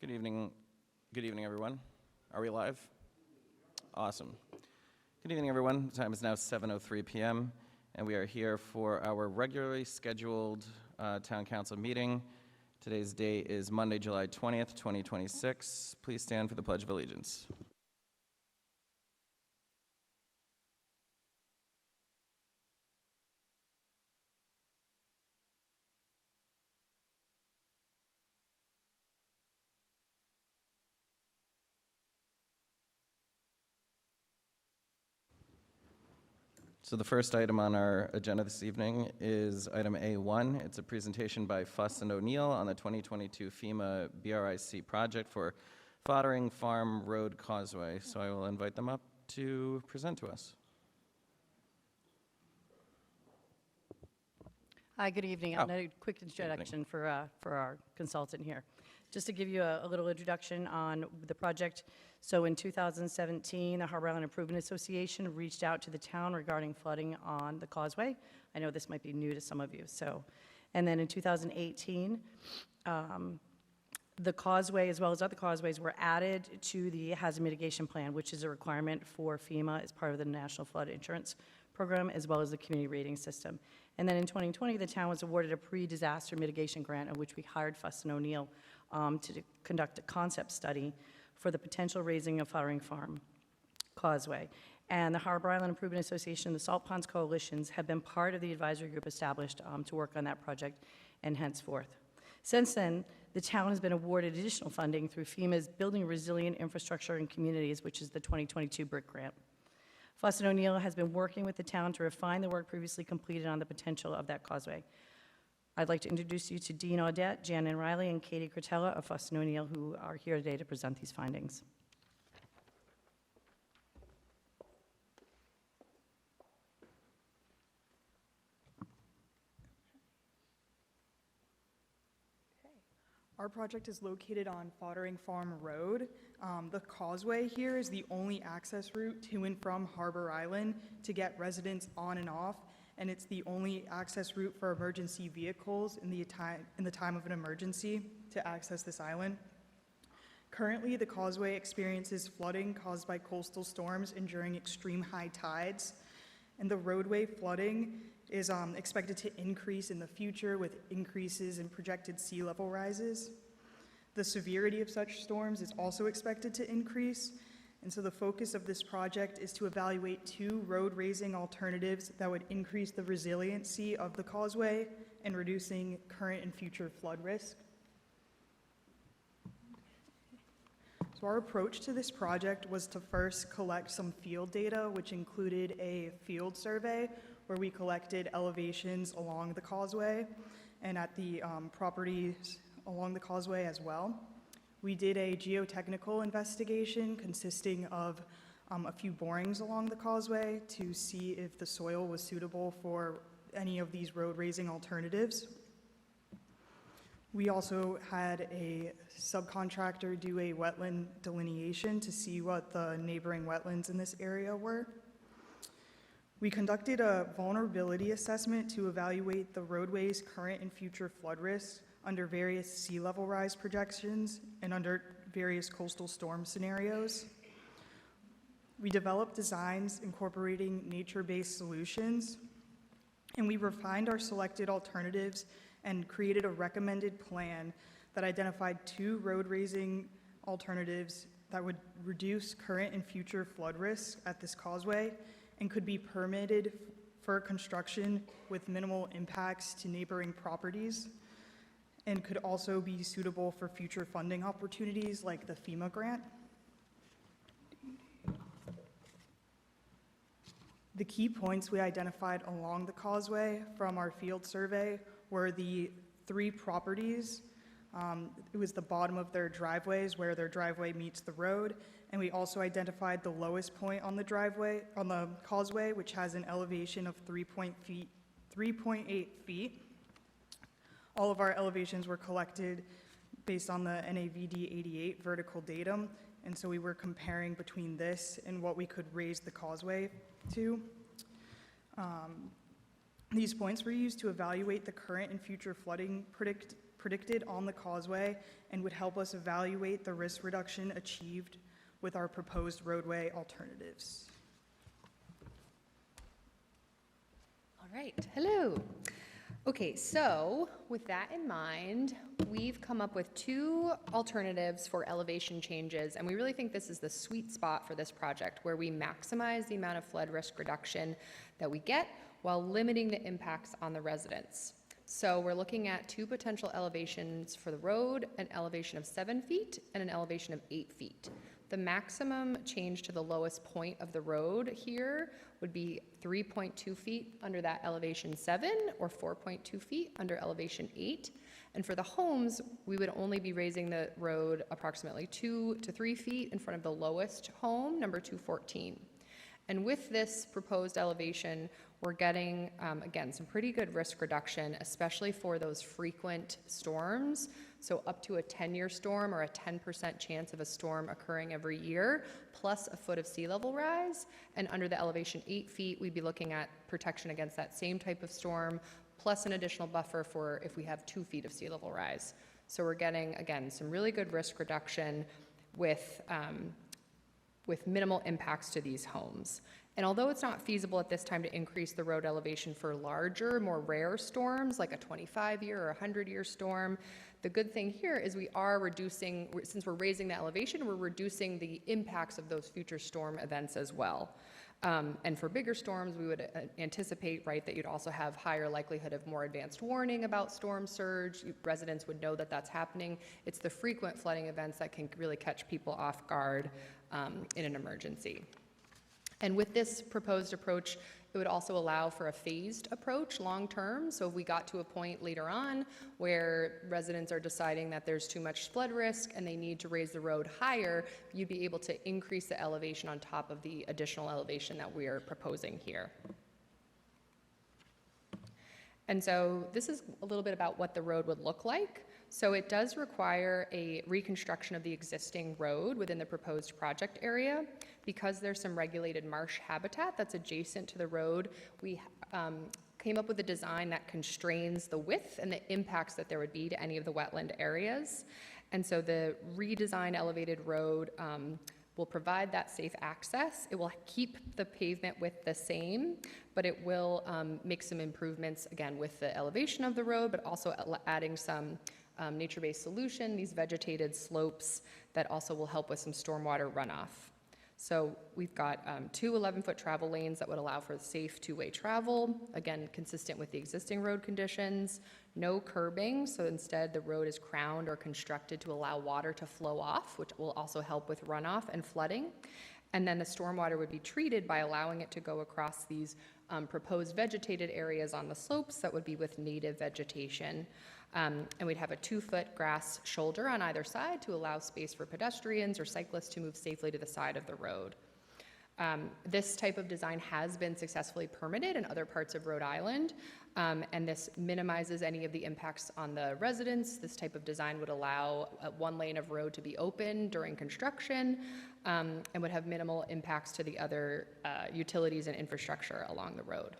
Good evening. Good evening, everyone. Are we live? Awesome. Good evening, everyone. The time is now 7:03 p.m., and we are here for our regularly scheduled Town Council meeting. Today's date is Monday, July 20th, 2026. Please stand for the Pledge of Allegiance. So the first item on our agenda this evening is item A1. It's a presentation by Fuss and O'Neill on the 2022 FEMA BRIC project for Foddering Farm Road Causeway. So I will invite them up to present to us. Hi, good evening. I'll do a quick introduction for our consultant here. Just to give you a little introduction on the project. So in 2017, the Harbor Island Improvement Association reached out to the town regarding flooding on the causeway. I know this might be new to some of you. And then in 2018, the causeway, as well as other causeways, were added to the hazard mitigation plan, which is a requirement for FEMA as part of the National Flood Insurance Program, as well as the community rating system. And then in 2020, the town was awarded a pre-disaster mitigation grant, of which we hired Fuss and O'Neill to conduct a concept study for the potential raising of Foddering Farm Causeway. And the Harbor Island Improvement Association and the Salt Ponds Coalitions have been part of the advisory group established to work on that project and henceforth. Since then, the town has been awarded additional funding through FEMA's Building Resilient Infrastructure in Communities, which is the 2022 BRIC grant. Fuss and O'Neill has been working with the town to refine the work previously completed on the potential of that causeway. I'd like to introduce you to Dean Audette, Jan Riley, and Katie Cretella of Fuss and O'Neill, who are here today to present these findings. Our project is located on Foddering Farm Road. The causeway here is the only access route to and from Harbor Island to get residents on and off, and it's the only access route for emergency vehicles in the time of an emergency to access this island. Currently, the causeway experiences flooding caused by coastal storms and during extreme high tides, and the roadway flooding is expected to increase in the future with increases in projected sea level rises. The severity of such storms is also expected to increase, and so the focus of this project is to evaluate two road raising alternatives that would increase the resiliency of the causeway and reducing current and future flood risk. So our approach to this project was to first collect some field data, which included a field survey where we collected elevations along the causeway and at the properties along the causeway as well. We did a geotechnical investigation consisting of a few borings along the causeway to see if the soil was suitable for any of these road raising alternatives. We also had a subcontractor do a wetland delineation to see what the neighboring wetlands in this area were. We conducted a vulnerability assessment to evaluate the roadway's current and future flood risks under various sea level rise projections and under various coastal storm scenarios. We developed designs incorporating nature-based solutions, and we refined our selected alternatives and created a recommended plan that identified two road raising alternatives that would reduce current and future flood risks at this causeway and could be permitted for construction with minimal impacts to neighboring properties, and could also be suitable for future funding opportunities like the FEMA grant. The key points we identified along the causeway from our field survey were the three properties. It was the bottom of their driveways where their driveway meets the road, and we also identified the lowest point on the causeway, which has an elevation of 3.8 feet. All of our elevations were collected based on the NAVD 88 vertical datum, and so we were comparing between this and what we could raise the causeway to. These points were used to evaluate the current and future flooding predicted on the causeway and would help us evaluate the risk reduction achieved with our proposed roadway alternatives. All right, hello. Okay, so with that in mind, we've come up with 2 alternatives for elevation changes, and we really think this is the sweet spot for this project, where we maximize the amount of flood risk reduction that we get while limiting the impacts on the residents. So we're looking at 2 potential elevations for the road, an elevation of 7 feet and an elevation of 8 feet. The maximum change to the lowest point of the road here would be 3.2 feet under that elevation 7 or 4.2 feet under elevation 8. And for the homes, we would only be raising the road approximately 2 to 3 feet in front of the lowest home, number 214. And with this proposed elevation, we're getting, again, some pretty good risk reduction, especially for those frequent storms. So up to a 10-year storm or a 10% chance of a storm occurring every year, plus a foot of sea level rise. And under the elevation 8 feet, we'd be looking at protection against that same type of storm, plus an additional buffer for if we have 2 feet of sea level rise. So we're getting, again, some really good risk reduction with minimal impacts to these homes. And although it's not feasible at this time to increase the road elevation for larger, more rare storms, like a 25-year or 100-year storm, the good thing here is we are reducing, since we're raising the elevation, we're reducing the impacts of those future storm events as well. And for bigger storms, we would anticipate, right, that you'd also have higher likelihood of more advanced warning about storm surge. Residents would know that that's happening. It's the frequent flooding events that can really catch people off guard in an emergency. And with this proposed approach, it would also allow for a phased approach long term. So if we got to a point later on where residents are deciding that there's too much flood risk and they need to raise the road higher, you'd be able to increase the elevation on top of the additional elevation that we're proposing here. And so this is a little bit about what the road would look like. So it does require a reconstruction of the existing road within the proposed project area. Because there's some regulated marsh habitat that's adjacent to the road, we came up with a design that constrains the width and the impacts that there would be to any of the wetland areas. And so the redesigned elevated road will provide that safe access. It will keep the pavement width the same, but it will make some improvements, again, with the elevation of the road, but also adding some nature-based solution, these vegetated slopes that also will help with some stormwater runoff. So we've got 2 11-foot travel lanes that would allow for safe 2-way travel, again, consistent with the existing road conditions. No curbing, so instead the road is crowned or constructed to allow water to flow off, which will also help with runoff and flooding. And then the stormwater would be treated by allowing it to go across these proposed vegetated areas on the slopes that would be with native vegetation. And we'd have a 2-foot grass shoulder on either side to allow space for pedestrians or cyclists to move safely to the side of the road. This type of design has been successfully permitted in other parts of Rhode Island, and this minimizes any of the impacts on the residents. This type of design would allow 1 lane of road to be open during construction and would have minimal impacts to the other utilities and infrastructure along the road.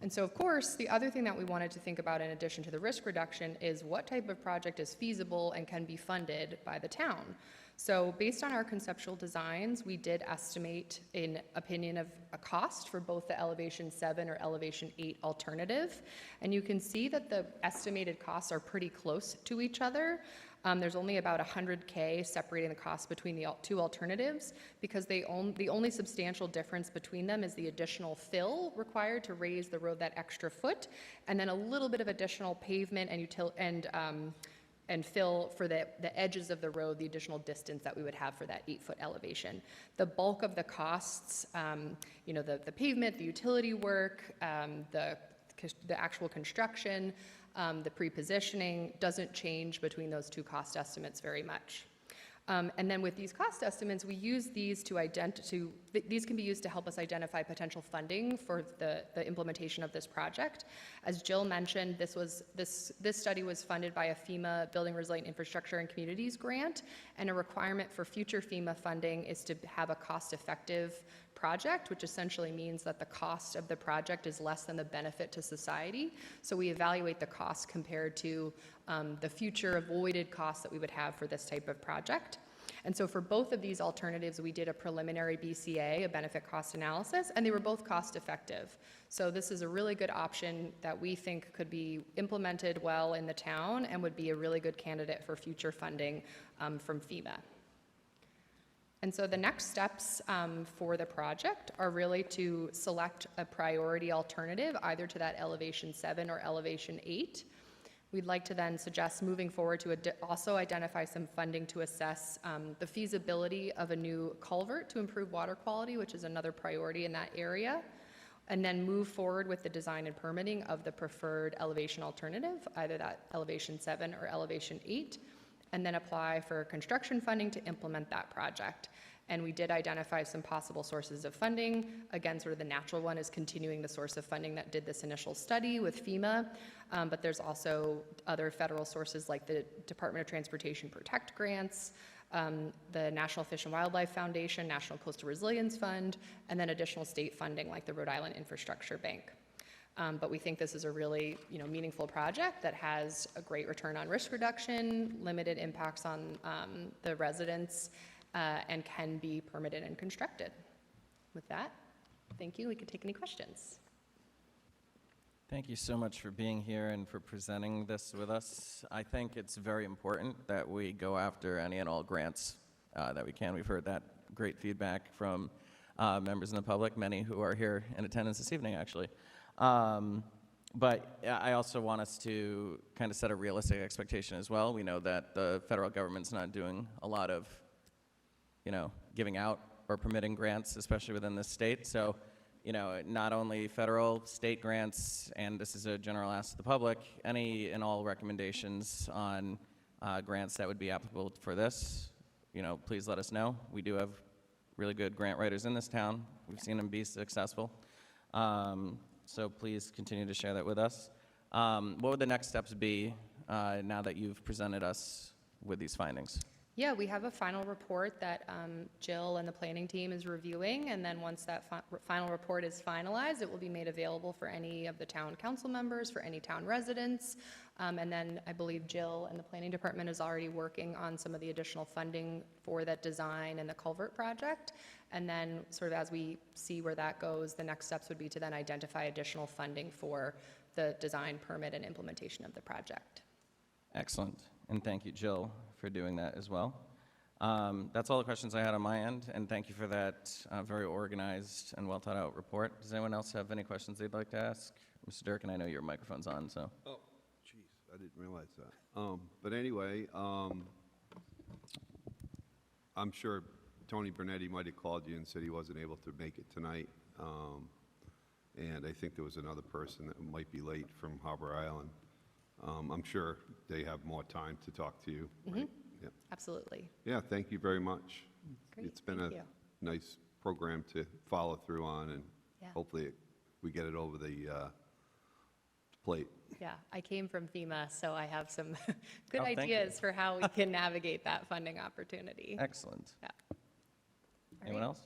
And so, of course, the other thing that we wanted to think about in addition to the risk reduction is what type of project is feasible and can be funded by the town. So based on our conceptual designs, we did estimate an opinion of a cost for both the elevation 7 or elevation 8 alternative. And you can see that the estimated costs are pretty close to each other. There's only about $100K separating the cost between the 2 alternatives because the only substantial difference between them is the additional fill required to raise the road that extra foot, and then a little bit of additional pavement and fill for the edges of the road, the additional distance that we would have for that 8-foot elevation. The bulk of the costs, the pavement, the utility work, the actual construction, the pre-positioning doesn't change between those 2 cost estimates very much. And then with these cost estimates, we use these these can be used to help us identify potential funding for the implementation of this project. As Jill mentioned, this study was funded by a FEMA Building Resilient Infrastructure and Communities grant, and a requirement for future FEMA funding is to have a cost-effective project, which essentially means that the cost of the project is less than the benefit to society. So we evaluate the cost compared to the future avoided costs that we would have for this type of project. And so for both of these alternatives, we did a preliminary BCA, a benefit cost analysis, and they were both cost effective. So this is a really good option that we think could be implemented well in the town and would be a really good candidate for future funding from FEMA. And so the next steps for the project are really to select a priority alternative, either to that elevation 7 or elevation 8. We'd like to then suggest moving forward to also identify some funding to assess the feasibility of a new culvert to improve water quality, which is another priority in that area, and then move forward with the design and permitting of the preferred elevation alternative, either that elevation 7 or elevation 8, and then apply for construction funding to implement that project. And we did identify some possible sources of funding. Again, sort of the natural one is continuing the source of funding that did this initial study with FEMA, but there's also other federal sources like the Department of Transportation Protect grants, the National Fish and Wildlife Foundation, National Coastal Resilience Fund, and then additional state funding like the Rhode Island Infrastructure Bank. But we think this is a really meaningful project that has a great return on risk reduction, limited impacts on the residents, and can be permitted and constructed. With that, thank you. We can take any questions. Thank you so much for being here and for presenting this with us. I think it's very important that we go after any and all grants that we can. We've heard that great feedback from members in the public, many who are here in attendance this evening, actually. But I also want us to kind of set a realistic expectation as well. We know that the federal government's not doing a lot of, giving out or permitting grants, especially within this state. So, not only federal, state grants, and this is a general ask to the public, any and all recommendations on grants that would be applicable for this, please let us know. We do have really good grant writers in this town. We've seen them be successful. So please continue to share that with us. What would the next steps be now that you've presented us with these findings? Yeah, we have a final report that Jill and the planning team is reviewing, and then once that final report is finalized, it will be made available for any of the town council members, for any town residents, and then I believe Jill and the planning department is already working on some of the additional funding for that design and the culvert project, and then sort of as we see where that goes, the next steps would be to then identify additional funding for the design, permit, and implementation of the project. Excellent, and thank you, Jill, for doing that as well. That's all the questions I had on my end, and thank you for that very organized and well thought out report. Does anyone else have any questions they'd like to ask? Mr. Durkin, I know your microphone's on, so. Oh, jeez, I didn't realize that. But anyway, I'm sure Tony Bernetti might have called you and said he wasn't able to make it tonight. And I think there was another person that might be late from Harbor Island. I'm sure they have more time to talk to you. Right? Yeah. Absolutely. Yeah, thank you very much. Great, It's been thank a you. nice program to follow through on, and Yeah. hopefully we get it over the plate. Yeah, I came from FEMA, so I have some good Oh, thank you. ideas for how we can navigate that funding opportunity. Excellent. Yeah. Anyone else?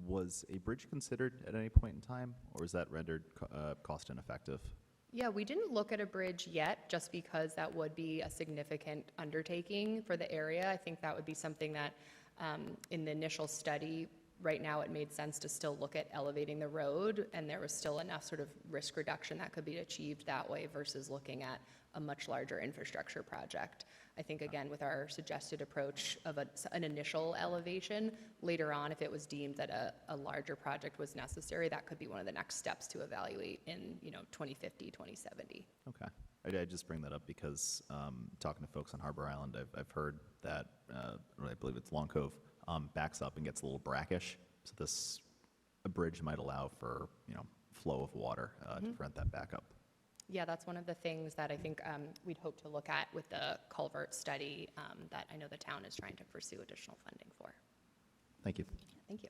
Was a bridge considered at any point in time, or was that rendered cost ineffective? Yeah, we didn't look at a bridge yet, just because that would be a significant undertaking for the area. I think that would be something that, in the initial study, right now it made sense to still look at elevating the road, and there was still enough sort of risk reduction that could be achieved that way versus looking at a much larger infrastructure project. I think, again, with our suggested approach of an initial elevation, later on, if it was deemed that a larger project was necessary, that could be one of the next steps to evaluate in 2050, 2070. Okay. I just bring that up because talking to folks on Harbor Island, I've heard that, I believe it's Long Cove, backs up and gets a little brackish. So a bridge might allow for, flow of water to prevent that backup. Yeah, that's one of the things that I think we'd hope to look at with the culvert study that I know the town is trying to pursue additional funding for. Thank you. Thank you.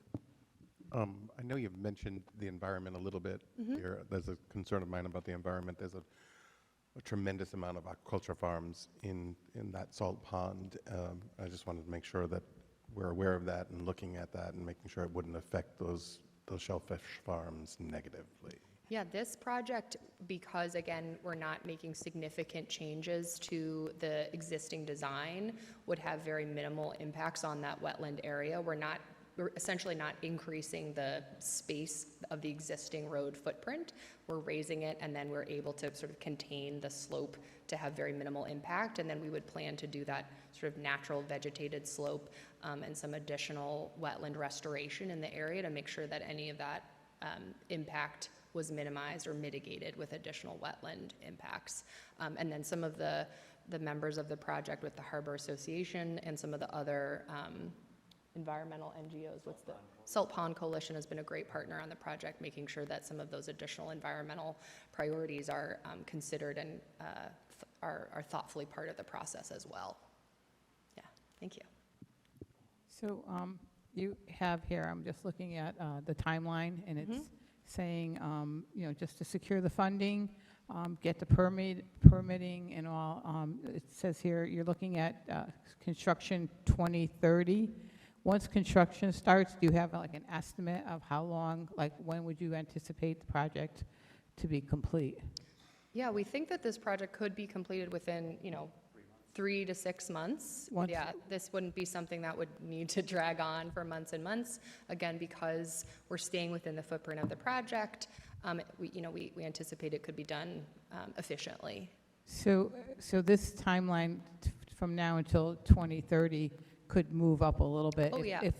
I know you've mentioned the environment a little bit here. There's a concern of mine about the environment. There's a tremendous amount of aquaculture farms in that salt pond. I just wanted to make sure that we're aware of that and looking at that and making sure it wouldn't affect those those shellfish farms negatively? Yeah, this project, because again, we're not making significant changes to the existing design, would have very minimal impacts on that wetland area. We're essentially not increasing the space of the existing road footprint. We're raising it, and then we're able to sort of contain the slope to have very minimal impact. And then we would plan to do that sort of natural vegetated slope and some additional wetland restoration in the area to make sure that any of that impact was minimized or mitigated with additional wetland impacts. And then some of the members of the project with the Harbor Association and some of the other environmental NGOs, Salt Pond Coalition has been a great partner on the project, making sure that some of those additional environmental priorities are considered and are thoughtfully part of the process as well. Yeah, thank you. So you have here, I'm just looking at the timeline, and it's saying, just to secure the funding, get the permitting and all. It says here you're looking at construction 2030. Once construction starts, do you have like an estimate of how long, like when would you anticipate the project to be complete? Yeah, we think that this project could be completed within, 3 to 6 months. Once- Yeah, this wouldn't be something that would need to drag on for months and months. Again, because we're staying within the footprint of the project, we anticipate it could be done efficiently. So this timeline from now until 2030 could move up a little bit Oh, yeah. if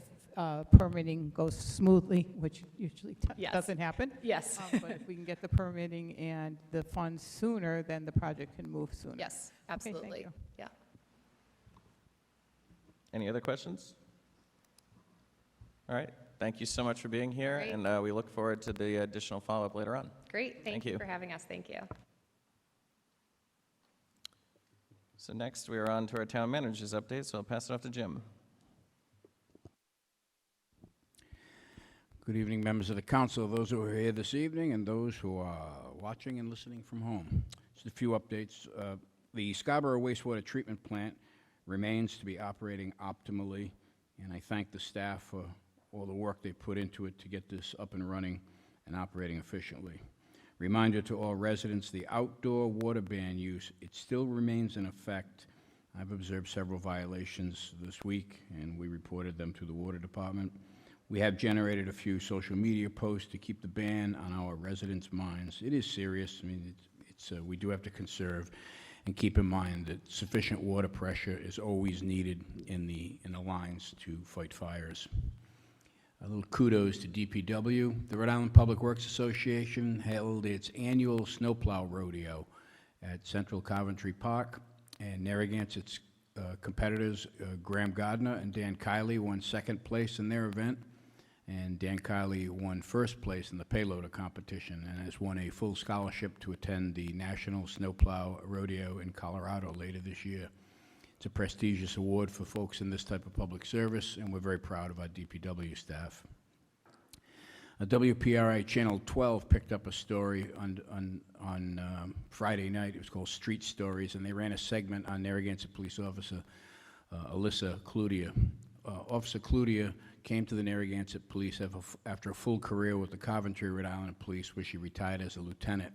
permitting goes smoothly, which usually Yes. doesn't happen. Yes, But if we can get the permitting and the funds sooner, then the project can move sooner. yes, thank absolutely. you. Yeah. Any other questions? All right, thank you so much for being here, Great. and we look forward to the additional follow-up later on. Great, Thank thank you you. for having us. Thank you. So next, we are on to our town manager's update, so I'll pass it off to Jim. Good evening, members of the council, those who are here this evening and those who are watching and listening from home. Just a few updates. The Scarborough wastewater treatment plant remains to be operating optimally, and I thank the staff for all the work they put into it to get this up and running and operating efficiently. Reminder to all residents, the outdoor water ban use, it still remains in effect. I've observed several violations this week, and we reported them to the water department. We have generated a few social media posts to keep the ban on our residents' minds. It is serious. I mean, we do have to conserve and keep in mind that sufficient water pressure is always needed in the lines to fight fires. A little kudos to DPW. The Rhode Island Public Works Association held its annual snowplow rodeo at Central Coventry Park, and Narragansett's competitors, Graham Gardner and Dan Kiley, won second place in their event, and Dan Kiley won first place in the payloader competition and has won a full scholarship to attend the National Snowplow Rodeo in Colorado later this year. It's a prestigious award for folks in this type of public service, and we're very proud of our DPW staff. WPRI Channel 12 picked up a story on Friday night. It was called Street Stories, and they ran a segment on Narragansett Police Officer Alyssa Cludia. Officer Cludia came to the Narragansett Police after a full career with the Coventry, Rhode Island Police, where she retired as a lieutenant,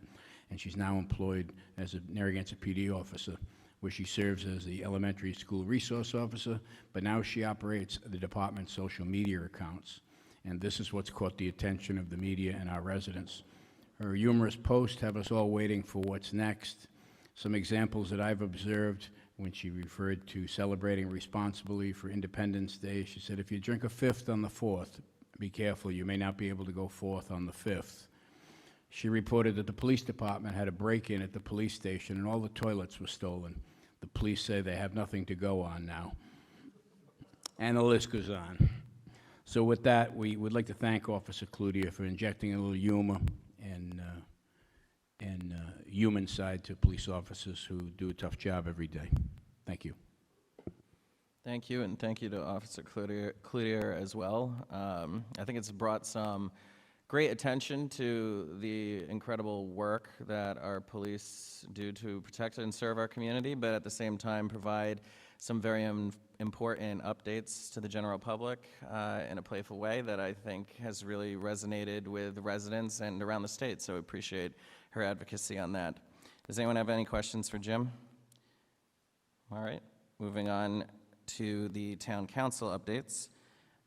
and she's now employed as a Narragansett PD officer, where she serves as the elementary school resource officer, but now she operates the department's social media accounts. And this is what's caught the attention of the media and our residents. Her humorous posts have us all waiting for what's next. Some examples that I've observed when she referred to celebrating responsibly for Independence Day, she said, if you drink a fifth on the 4th, be careful, you may not be able to go forth on the 5th. She reported that the police department had a break-in at the police station and all the toilets were stolen. The police say they have nothing to go on now. And the list goes on. So with that, we would like to thank Officer Cludia for injecting a little humor and human side to police officers who do a tough job every day. Thank you. Thank you, and thank you to Officer Cloutier as well. I think it's brought some great attention to the incredible work that our police do to protect and serve our community, but at the same time provide some very important updates to the general public in a playful way that I think has really resonated with residents and around the state. So I appreciate her advocacy on that. Does anyone have any questions for Jim? All right, moving on to the town council updates.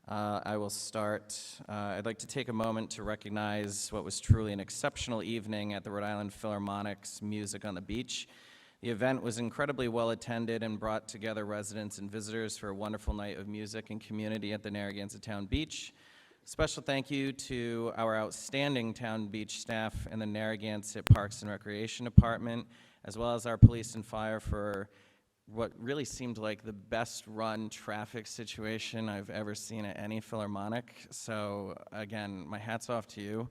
I will start. I'd like to take a moment to recognize what was truly an exceptional evening at the Rhode Island Philharmonic's Music on the Beach. The event was incredibly well attended and brought together residents and visitors for a wonderful night of music and community at the Narragansett Town Beach. Special thank you to our outstanding Town Beach staff and the Narragansett Parks and Recreation Department, as well as our police and fire for what really seemed like the best run traffic situation I've ever seen at any Philharmonic. So again, my hat's off to you.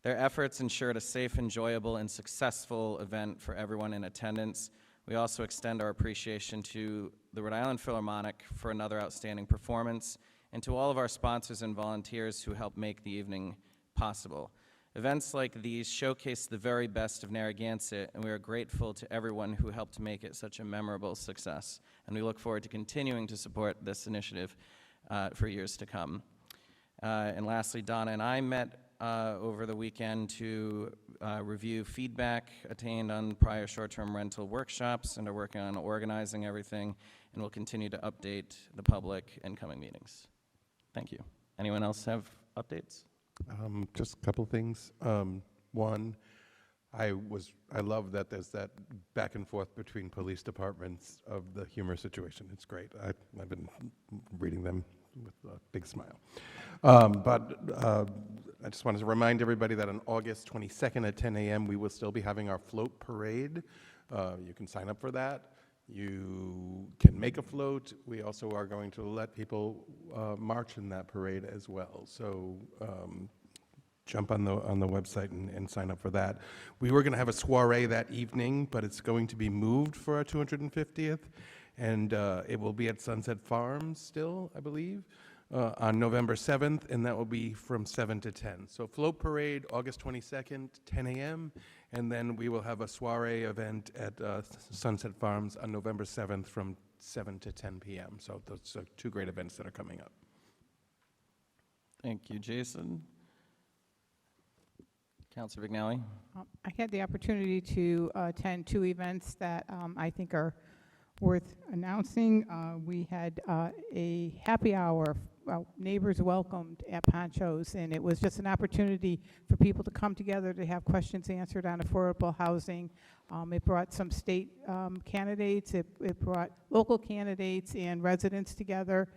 Their efforts ensured a safe, enjoyable, and successful event for everyone in attendance. We also extend our appreciation to the Rhode Island Philharmonic for another outstanding performance, and to all of our sponsors and volunteers who helped make the evening possible. Events like these showcase the very best of Narragansett, and we are grateful to everyone who helped make it such a memorable success. And we look forward to continuing to support this initiative for years to come. And lastly, Donna and I met over the weekend to review feedback attained on prior short-term rental workshops, and are working on organizing everything, and will continue to update the public in coming meetings. Thank you. Anyone else have updates? Just a couple things. One, I love that there's that back and forth between police departments of the humor situation. It's great. I've been reading them with a big smile. I just wanted to remind everybody that on August 22nd at 10 a.m. we will still be having our float parade. You can sign up for that. You can make a float. We also are going to let people march in that parade as well. So jump on the website and sign up for that. We were going to have a soiree that evening, but it's going to be moved for our 250th, and it will be at Sunset Farms still, I believe, on November 7th, and that will be from 7 to 10. So float parade, August 22nd, 10 a.m., and then we will have a soiree event at Sunset Farms on November 7th from 7 to 10 p.m. So those are two great events that are coming up. Thank you, Jason. Councilor Vignali? I had the opportunity to attend two events that I think are worth announcing. We had a happy hour, neighbors welcomed at Poncho's, and it was just an opportunity for people to come together to have questions answered on affordable housing. It brought some state candidates, it brought local candidates and residents together.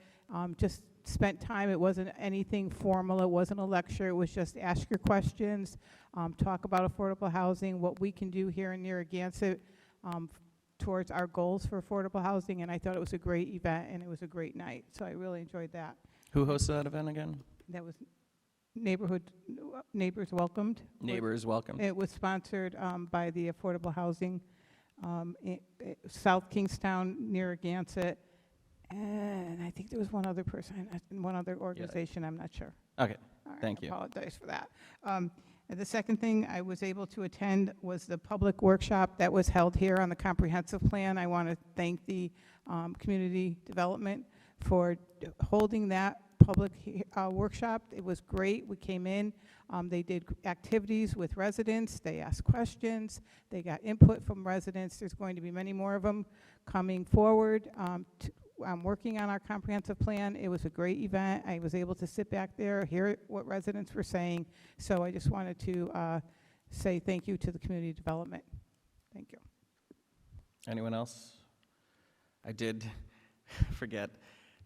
Just spent time. It wasn't anything formal. It wasn't a lecture. It was just ask your questions, talk about affordable housing, what we can do here in Narragansett towards our goals for affordable housing, and I thought it was a great event, and it was a great night, so I really enjoyed that. Who hosted that event again? That was Neighbors Welcomed. Neighbors Welcome. It was sponsored by the Affordable Housing, South Kingstown, Narragansett, and I think there was one other person, one other organization, I'm not sure. Okay, All right, thank you. I apologize for that. And the second thing I was able to attend was the public workshop that was held here on the comprehensive plan. I want to thank the community development for holding that public workshop. It was great. We came in, they did activities with residents, they asked questions, they got input from residents. There's going to be many more of them coming forward. I'm working on our comprehensive plan. It was a great event. I was able to sit back there, hear what residents were saying. So I just wanted to say thank you to the community development. Thank you. Anyone else? I did forget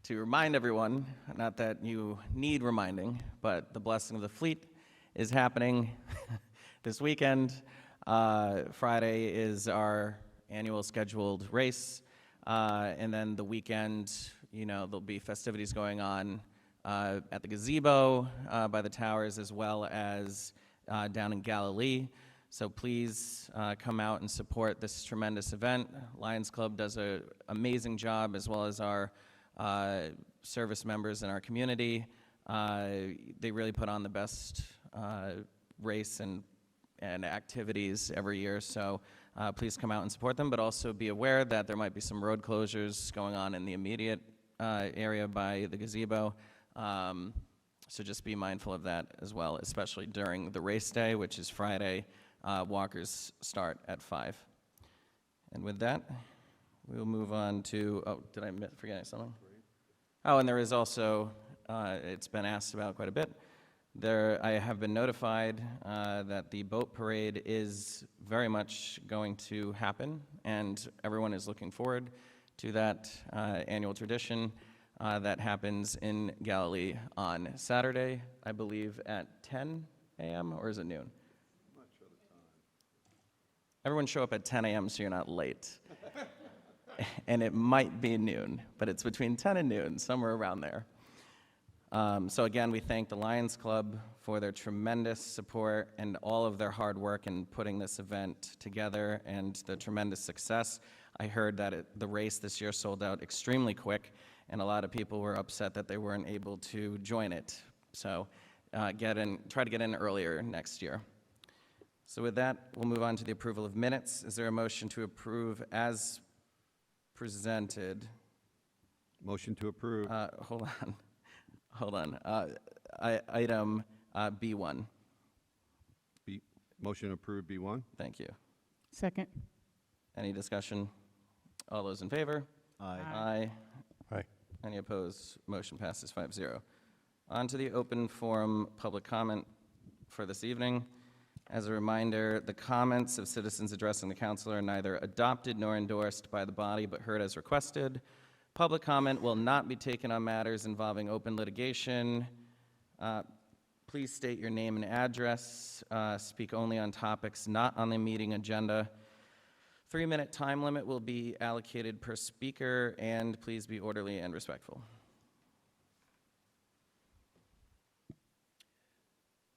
to remind everyone, not that you need reminding, but the Blessing of the Fleet is happening this weekend. Friday is our annual scheduled race. And then the weekend, you know, there'll be festivities going on at the gazebo by the towers, as well as down in Galilee. So please come out and support this tremendous event. Lions Club does an amazing job, as well as our service members in our community. They really put on the best race and activities every year. So please come out and support them, but also be aware that there might be some road closures going on in the immediate area by the gazebo. So just be mindful of that as well, especially during the race day, which is Friday. Walkers start at 5. And with that, we'll move on to, oh, did I forget something? Oh, and there is also, it's been asked about quite a bit. I have been notified that the boat parade is very much going to happen, and everyone is looking forward to that annual tradition that happens in Galilee on Saturday, I believe at 10 a.m., or is it noon? I'm not sure the time. Everyone show up at 10 a.m. so you're not late. And it might be noon, but it's between 10 and noon, somewhere around there. So again, we thank the Lions Club for their tremendous support and all of their hard work in putting this event together and the tremendous success. I heard that the race this year sold out extremely quick, and a lot of people were upset that they weren't able to join it. So try to get in earlier next year. So with that, we'll move on to the approval of minutes. Is there a motion to approve as presented? Motion to approve. Hold on. Item B1. Motion approved, B1. Thank you. Second. Any discussion? All those in favor? Aye. Aye. Aye. Any opposed? Motion passes 5-0. On to the open forum public comment for this evening. As a reminder, the comments of citizens addressing the council are neither adopted nor endorsed by the body, but heard as requested. Public comment will not be taken on matters involving open litigation. Please state your name and address. Speak only on topics not on the meeting agenda. 3-minute time limit will be allocated per speaker, and please be orderly and respectful.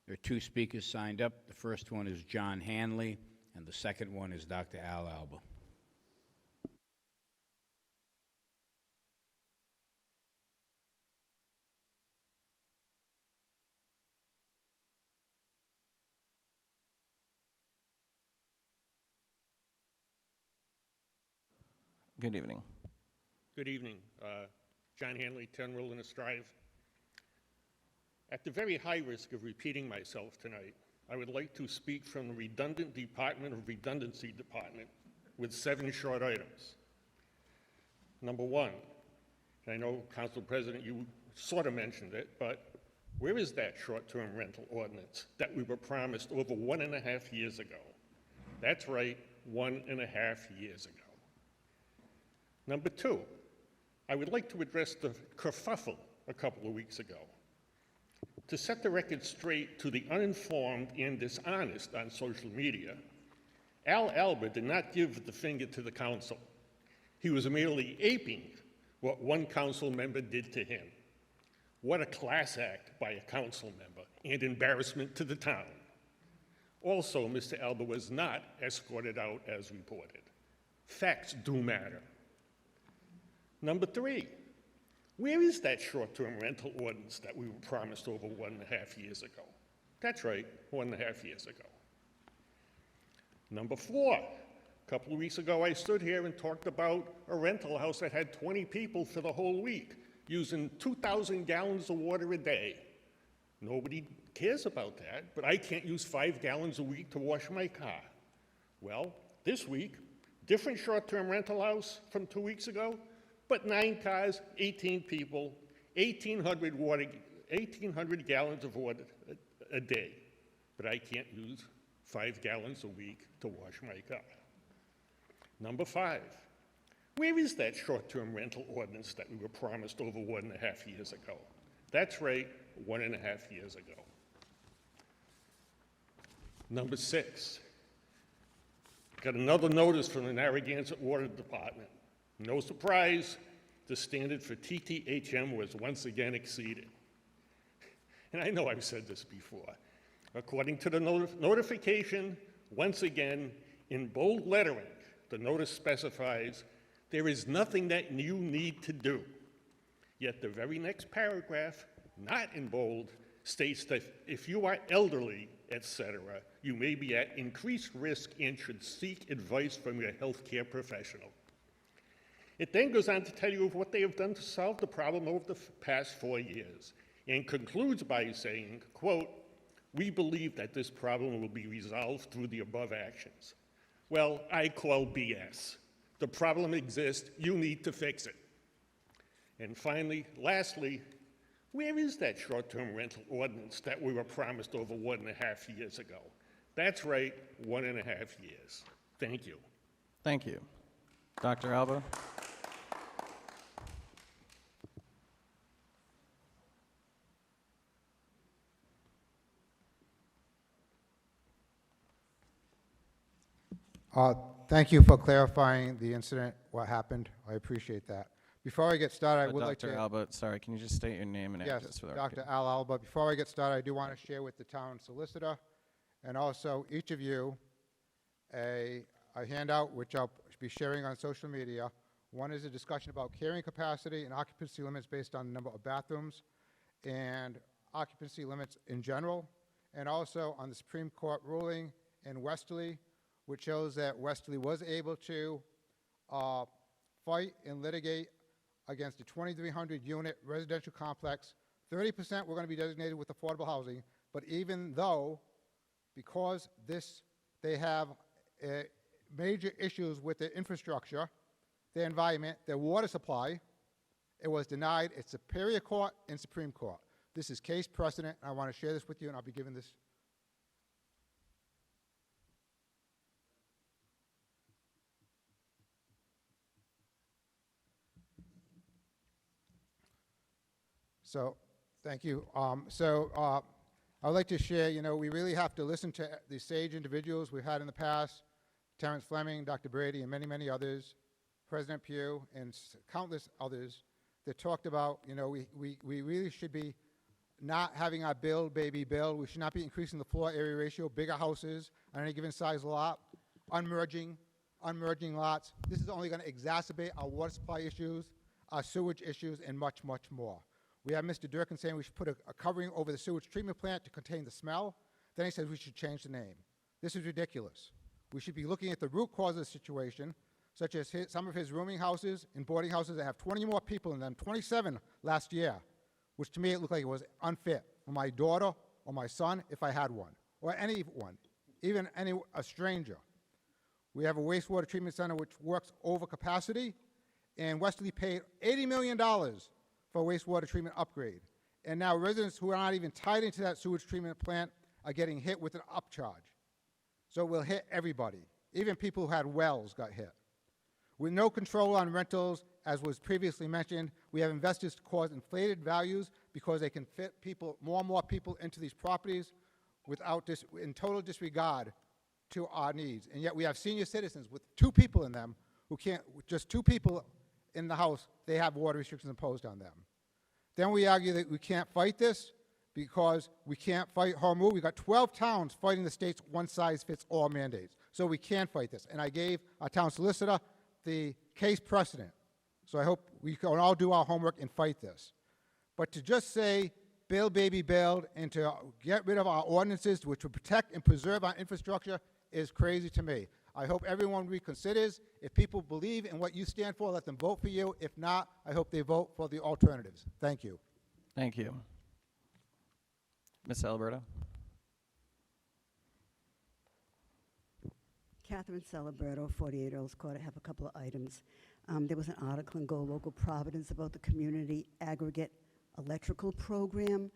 There are 2 speakers signed up. The first one is John Hanley, and the second one is Dr. Al Alba. Good evening. Good evening. John Hanley, 10 Wilderness Drive. At the very high risk of repeating myself tonight, I would like to speak from the redundant Department of Redundancy Department with 7 short items. Number 1, and I know, Council President, you sort of mentioned it, but where is that short-term rental ordinance that we were promised over 1.5 years ago? That's right, 1.5 years ago. Number 2, I would like to address the kerfuffle a couple of weeks ago. To set the record straight to the uninformed and dishonest on social media, Al Alba did not give the finger to the council. He was merely aping what one council member did to him. What a class act by a council member and embarrassment to the town. Also, Mr. Alba was not escorted out as reported. Facts do matter. Number 3, where is that short-term rental ordinance that we were promised over 1.5 years ago? That's right, 1.5 years ago. Number 4, a couple of weeks ago I stood here and talked about a rental house that had 20 people for the whole week, using 2,000 gallons of water a day. Nobody cares about that, but I can't use 5 gallons a week to wash my car. Well, this week, different short-term rental house from 2 weeks ago, but 9 cars, 18 people, 1,800 gallons of water a day. But I can't use 5 gallons a week to wash my car. Number 5, where is that short-term rental ordinance that we were promised over 1.5 years ago? That's right, 1.5 years ago. Number 6, got another notice from the Narragansett Water Department. No surprise, the standard for TTHM was once again exceeded. And I know I've said this before. According to the notification, once again, in bold lettering, the notice specifies, there is nothing that you need to do. Yet the very next paragraph, not in bold, states that if you are elderly, etc., you may be at increased risk and should seek advice from your healthcare professional. It then goes on to tell you of what they have done to solve the problem over the past 4 years, and concludes by saying, quote, "We believe that this problem will be resolved through the above actions." Well, I call BS. The problem exists, you need to fix it. And finally, lastly, where is that short-term rental ordinance that we were promised over 1.5 years ago? That's right, 1.5 years. Thank you. Thank you. Dr. Alba? Thank you for clarifying the incident, what happened. I appreciate that. Before I get started, I would like to... Dr. Alba, sorry, can you just state your name and Yes, address for the Dr. record? Al Alba. Before I get started, I do want to share with the town solicitor and also each of you a handout which I'll be sharing on social media. One is a discussion about carrying capacity and occupancy limits based on the number of bathrooms and occupancy limits in general, and also on the Supreme Court ruling in Westerly, which shows that Westerly was able to fight and litigate against a 2,300 unit residential complex. 30% were going to be designated with affordable housing, but even though, because they have major issues with their infrastructure, their environment, their water supply, it was denied at Superior Court and Supreme Court. This is case precedent. I want to share this with you, and I'll be giving this. So, thank you. I'd like to share, we really have to listen to the sage individuals we've had in the past, Terrence Fleming, Dr. Brady, and many, many others, President Pugh, and countless others that talked about, we really should be not having our build, baby, build. We should not be increasing the floor area ratio, bigger houses on any given size lot, unmerging lots. This is only going to exacerbate our water supply issues, our sewage issues, and much, much more. We have Mr. Durkin saying we should put a covering over the sewage treatment plant to contain the smell. Then he says we should change the name. This is ridiculous. We should be looking at the root cause of the situation, such as some of his rooming houses and boarding houses that have 20 more people in them, 27 last year, which to me it looked like it was unfit for my daughter or my son if I had one, or anyone, even a stranger. We have a wastewater treatment center which works over capacity, and Westerly paid $80 million for a wastewater treatment upgrade. And now residents who are not even tied into that sewage treatment plant are getting hit with an upcharge. So it will hit everybody. Even people who had wells got hit. With no control on rentals, as was previously mentioned, we have investors to cause inflated values because they can fit more and more people into these properties in total disregard to our needs. And yet we have senior citizens with 2 people in them who can't, just 2 people in the house, they have water restrictions imposed on them. Then we argue that we can't fight this because we can't fight home rule. We've got 12 towns fighting the state's one-size-fits-all mandates. So we can fight this. And I gave our town solicitor the case precedent. So I hope we can all do our homework and fight this. But to just say, build, baby, build, and to get rid of our ordinances which will protect and preserve our infrastructure is crazy to me. I hope everyone reconsiders. If people believe in what you stand for, let them vote for you. If not, I hope they vote for the alternatives. Thank you. Thank you. Ms. Alberto? Catherine Celeberto, 48 Earls Court. I have a couple of items. There was an article in Go Local Providence about the community aggregate electrical program,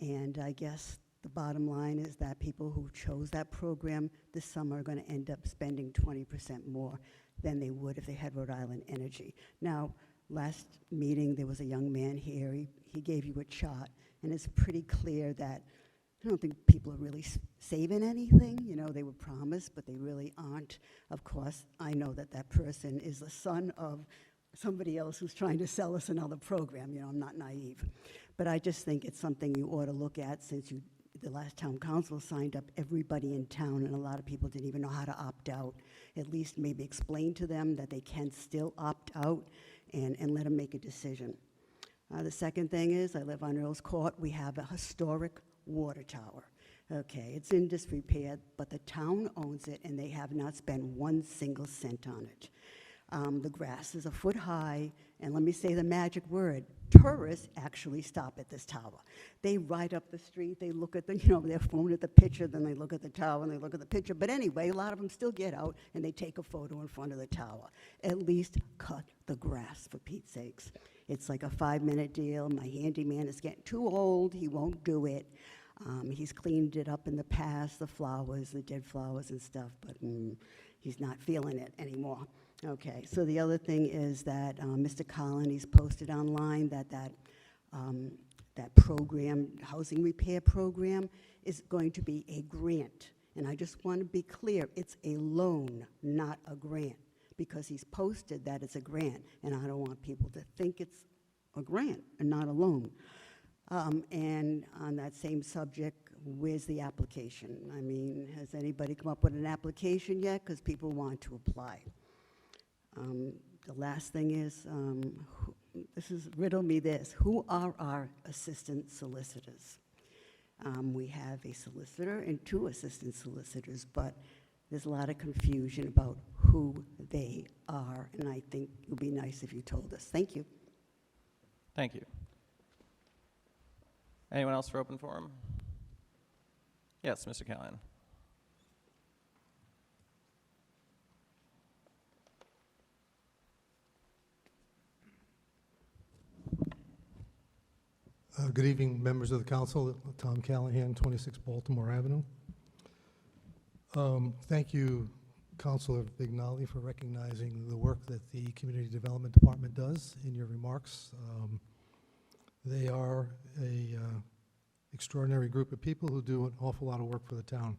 and I guess the bottom line is that people who chose that program this summer are going to end up spending 20% more than they would if they had Rhode Island Energy. Now, last meeting, there was a young man here. He gave you a chart, and it's pretty clear that I don't think people are really saving anything. They were promised, but they really aren't. Of course, I know that that person is the son of somebody else who's trying to sell us another program. I'm not naive. But I just think it's something you ought to look at since the last town council signed up everybody in town, and a lot of people didn't even know how to opt out. At least maybe explain to them that they can still opt out and let them make a decision. The second thing is, I live on Earls Court. We have a historic water tower. Okay, it's in disrepair, but the town owns it, and they have not spent 1 single cent on it. The grass is a foot high, and let me say the magic word, tourists actually stop at this tower. They ride up the street, they look at the, their phone at the picture, then they look at the tower, and they look at the picture. But anyway, a lot of them still get out, and they take a photo in front of the tower. At least cut the grass, for Pete's sakes. It's like a 5-minute deal. My handyman is getting too old, he won't do it. He's cleaned it up in the past, the flowers, the dead flowers and stuff, but he's not feeling it anymore. Okay, so the other thing is that Mr. Colony's posted online that program, housing repair program, is going to be a grant. And I just want to be clear, it's a loan, not a grant, because he's posted that it's a grant, and I don't want people to think it's a grant and not a loan. And on that same subject, where's the application? I mean, has anybody come up with an application yet? Because people want to apply. The last thing is, riddle me this. Who are our assistant solicitors? We have a solicitor and 2 assistant solicitors, but there's a lot of confusion about who they are, and I think it would be nice if you told us. Thank you. Thank you. Anyone else for open forum? Yes, Mr. Callahan. Good evening, members of the council. Tom Callahan, 26 Baltimore Avenue. Thank you, Councilor Vignali, for recognizing the work that the Community Development Department does in your remarks. They are a extraordinary group of people who do an awful lot of work for the town.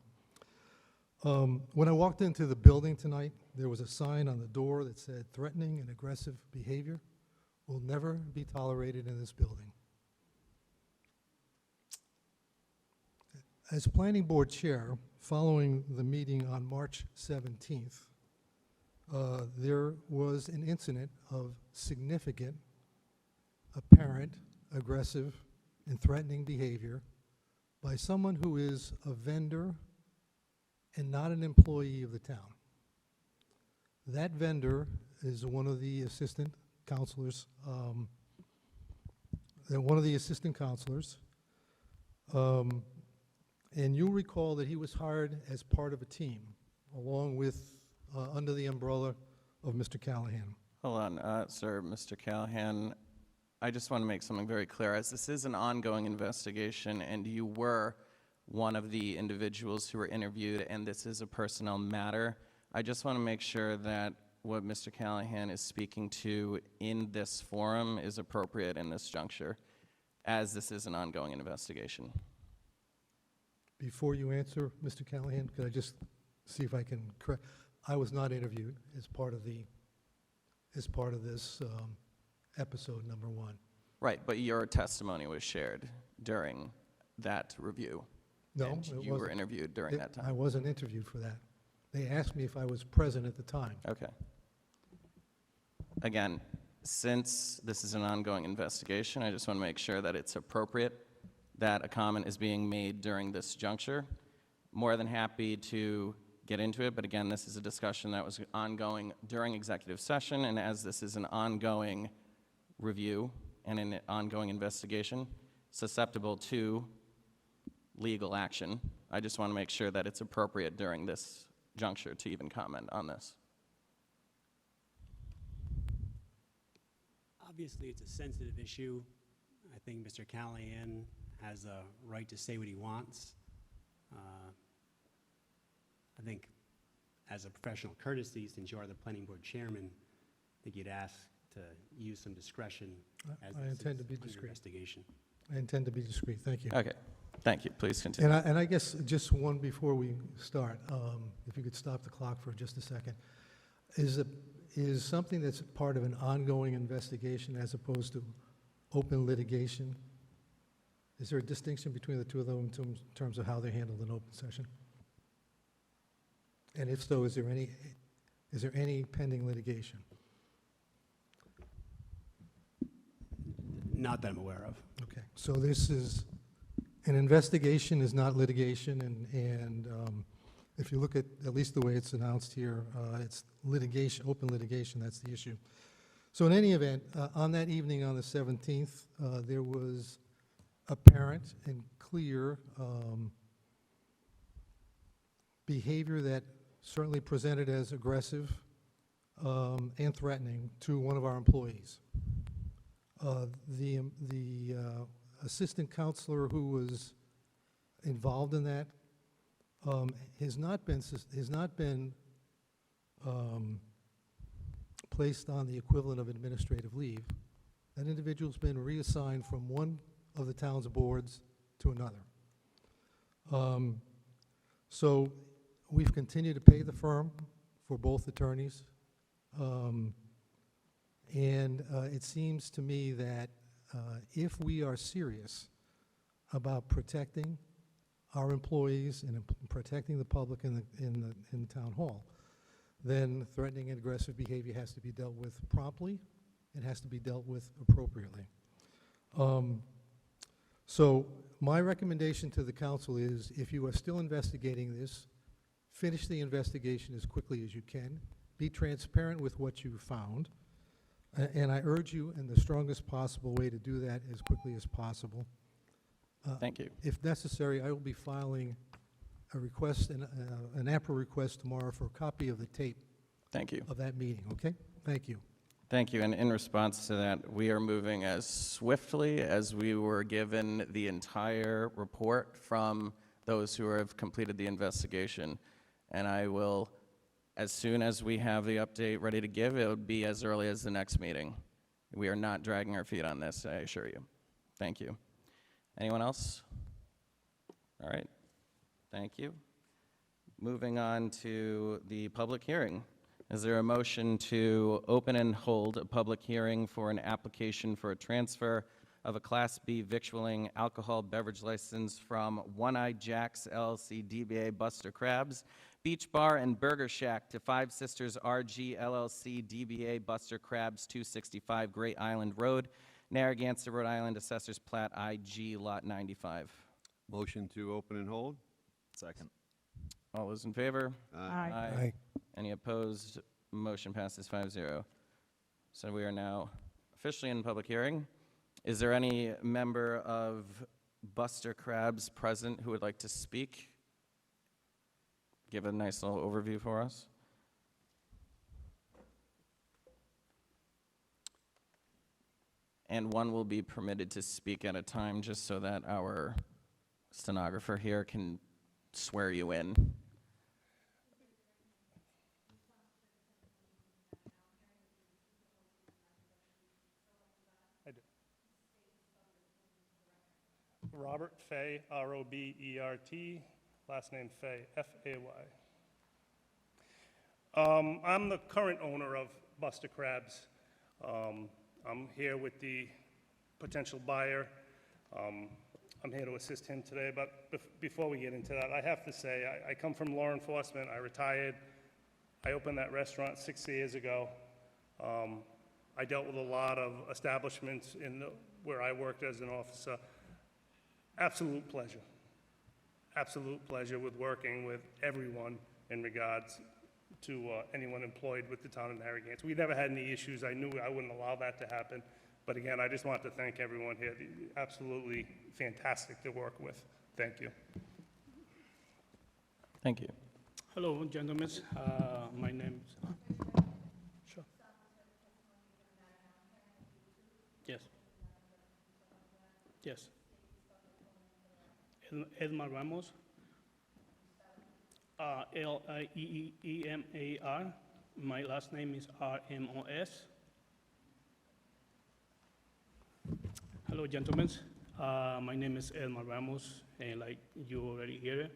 When I walked into the building tonight, there was a sign on the door that said, "Threatening and aggressive behavior will never be tolerated in this building." As Planning Board Chair, following the meeting on March 17th, there was an incident of significant, apparent, aggressive, and threatening behavior by someone who is a vendor and not an employee of the town. That vendor is one of the assistant counselors, and you'll recall that he was hired as part of a team, along with, under the umbrella of Mr. Callahan. Hold on, sir, Mr. Callahan. I just want to make something very clear. As this is an ongoing investigation, and you were one of the individuals who were interviewed, and this is a personnel matter, I just want to make sure that what Mr. Callahan is speaking to in this forum is appropriate in this juncture, as this is an ongoing investigation. Before you answer, Mr. Callahan, could I just see if I can correct? I was not interviewed as part of this episode number 1. Right, but your testimony was shared during that review. No, and it you were wasn't. interviewed during that I time. wasn't interviewed for that. They asked me if I was present at the time. Okay. Again, since this is an ongoing investigation, I just want to make sure that it's appropriate that a comment is being made during this juncture. More than happy to get into it, but again, this is a discussion that was ongoing during executive session, and as this is an ongoing review and an ongoing investigation, susceptible to legal action, I just want to make sure that it's appropriate during this juncture to even comment on this. Obviously, it's a sensitive issue. I think Mr. Callahan has a right to say what he wants. I think as a professional courtesy, since you are the planning board chairman, I think you'd ask to use some discretion as I this intend is to be under discreet. investigation. I intend to be discreet. Thank you. Okay, thank you. Please continue. And I guess just one before we start, if you could stop the clock for just a second. Is something that's part of an ongoing investigation as opposed to open litigation? Is there a distinction between the two of them in terms of how they're handled in open session? And if so, is there any pending litigation? Not that I'm aware of. Okay, so this is An investigation is not litigation, and if you look at least the way it's announced here, it's litigation, open litigation, that's the issue. So in any event, on that evening on the 17th, there was apparent and clear behavior that certainly presented as aggressive and threatening to one of our employees. The assistant counselor who was involved in that has not been placed on the equivalent of administrative leave. That individual's been reassigned from one of the town's boards to another. So we've continued to pay the firm for both attorneys. It seems to me that if we are serious about protecting our employees and protecting the public in the town hall, then threatening and aggressive behavior has to be dealt with promptly. It has to be dealt with appropriately. So my recommendation to the council is, if you are still investigating this, finish the investigation as quickly as you can. Be transparent with what you found. And I urge you in the strongest possible way to do that as quickly as possible. Thank you. If necessary, I will be filing a request, an APRA request tomorrow for a copy of the tape. Thank you. Of that meeting, okay? Thank you. Thank you, and in response to that, we are moving as swiftly as we were given the entire report from those who have completed the investigation. And I will, as soon as we have the update ready to give, it would be as early as the next meeting. We are not dragging our feet on this, I assure you. Thank you. Anyone else? All right, thank you. Moving on to the public hearing. Is there a motion to open and hold a public hearing for an application for a transfer of a Class B victualling alcohol beverage license from One Eye Jack's LLC DBA Buster Crabs Beach Bar and Burger Shack to Five Sisters RG LLC DBA Buster Crabs 265 Great Island Road, Narragansett, Rhode Island, Assessor's Plat IG Lot 95? Motion to open and hold? Second. All those in favor? Aye. Aye. Any opposed? Motion passes 5-0. So we are now officially in public hearing. Is there any member of Buster Crabs present who would like to speak? Give a nice little overview for us. And one will be permitted to speak at a time, just so that our stenographer here can swear you in. Robert Fay, R-O-B-E-R-T, last name Fay, F-A-Y. I'm the current owner of Buster Crabs. I'm here with the potential buyer. I'm here to assist him today, but before we get into that, I have to say, I come from law enforcement. I retired. I opened that restaurant 6 years ago. I dealt with a lot of establishments where I worked as an officer. Absolute pleasure with working with everyone in regards to anyone employed with the town of Narragansett. We never had any issues. I knew I wouldn't allow that to happen. But again, I just want to thank everyone here. Absolutely fantastic to work with. Thank you. Thank you. Hello, gentlemen. My name is... Sure. Yes. Yes. Edmar Ramos. L-I-E-E-M-A-R. My last name is R-M-O-S. Hello, gentlemen. My name is Edmar Ramos, and like you already hear,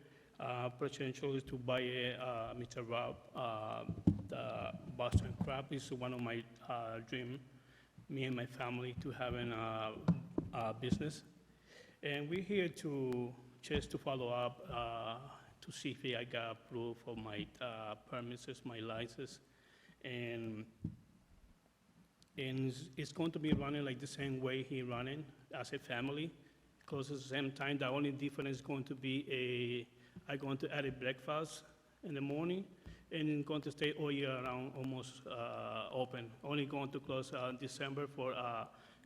potential is to buy Mr. Rob, the Boston Crab. Is one of my dream, me and my family, to having a business. And we're here just to follow up to see if I got approved for my permits, my license. And it's going to be running like the same way he running as a family, close at the same time. The only difference is going to be I'm going to add a breakfast in the morning, and it's going to stay all year round, almost open. Only going to close December for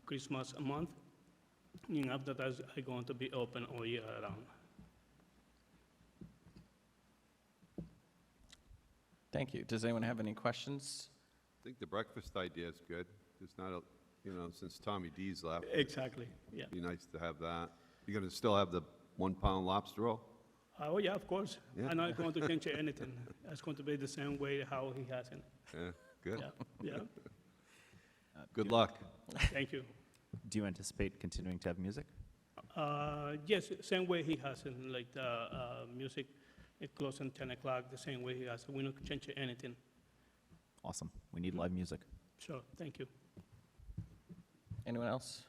Christmas month. And after that, I'm going to be open all year round. Thank you. Does anyone have any questions? I think the breakfast idea is good. It's not, since Tommy D's left, Exactly, yeah. it'd be nice to have that. You're going to still have the 1 pound lobster roll? Oh, yeah, of course. Yeah. I'm not going to change anything. It's going to be the same way how he has it. Yeah, good. Yeah, yeah. Good luck. Thank you. Do you anticipate continuing to have music? Yes, same way he has it, like the music, it closes at 10 o'clock, the same way he has it. We're not changing anything. Awesome. We need live music. Sure, thank you. Anyone else?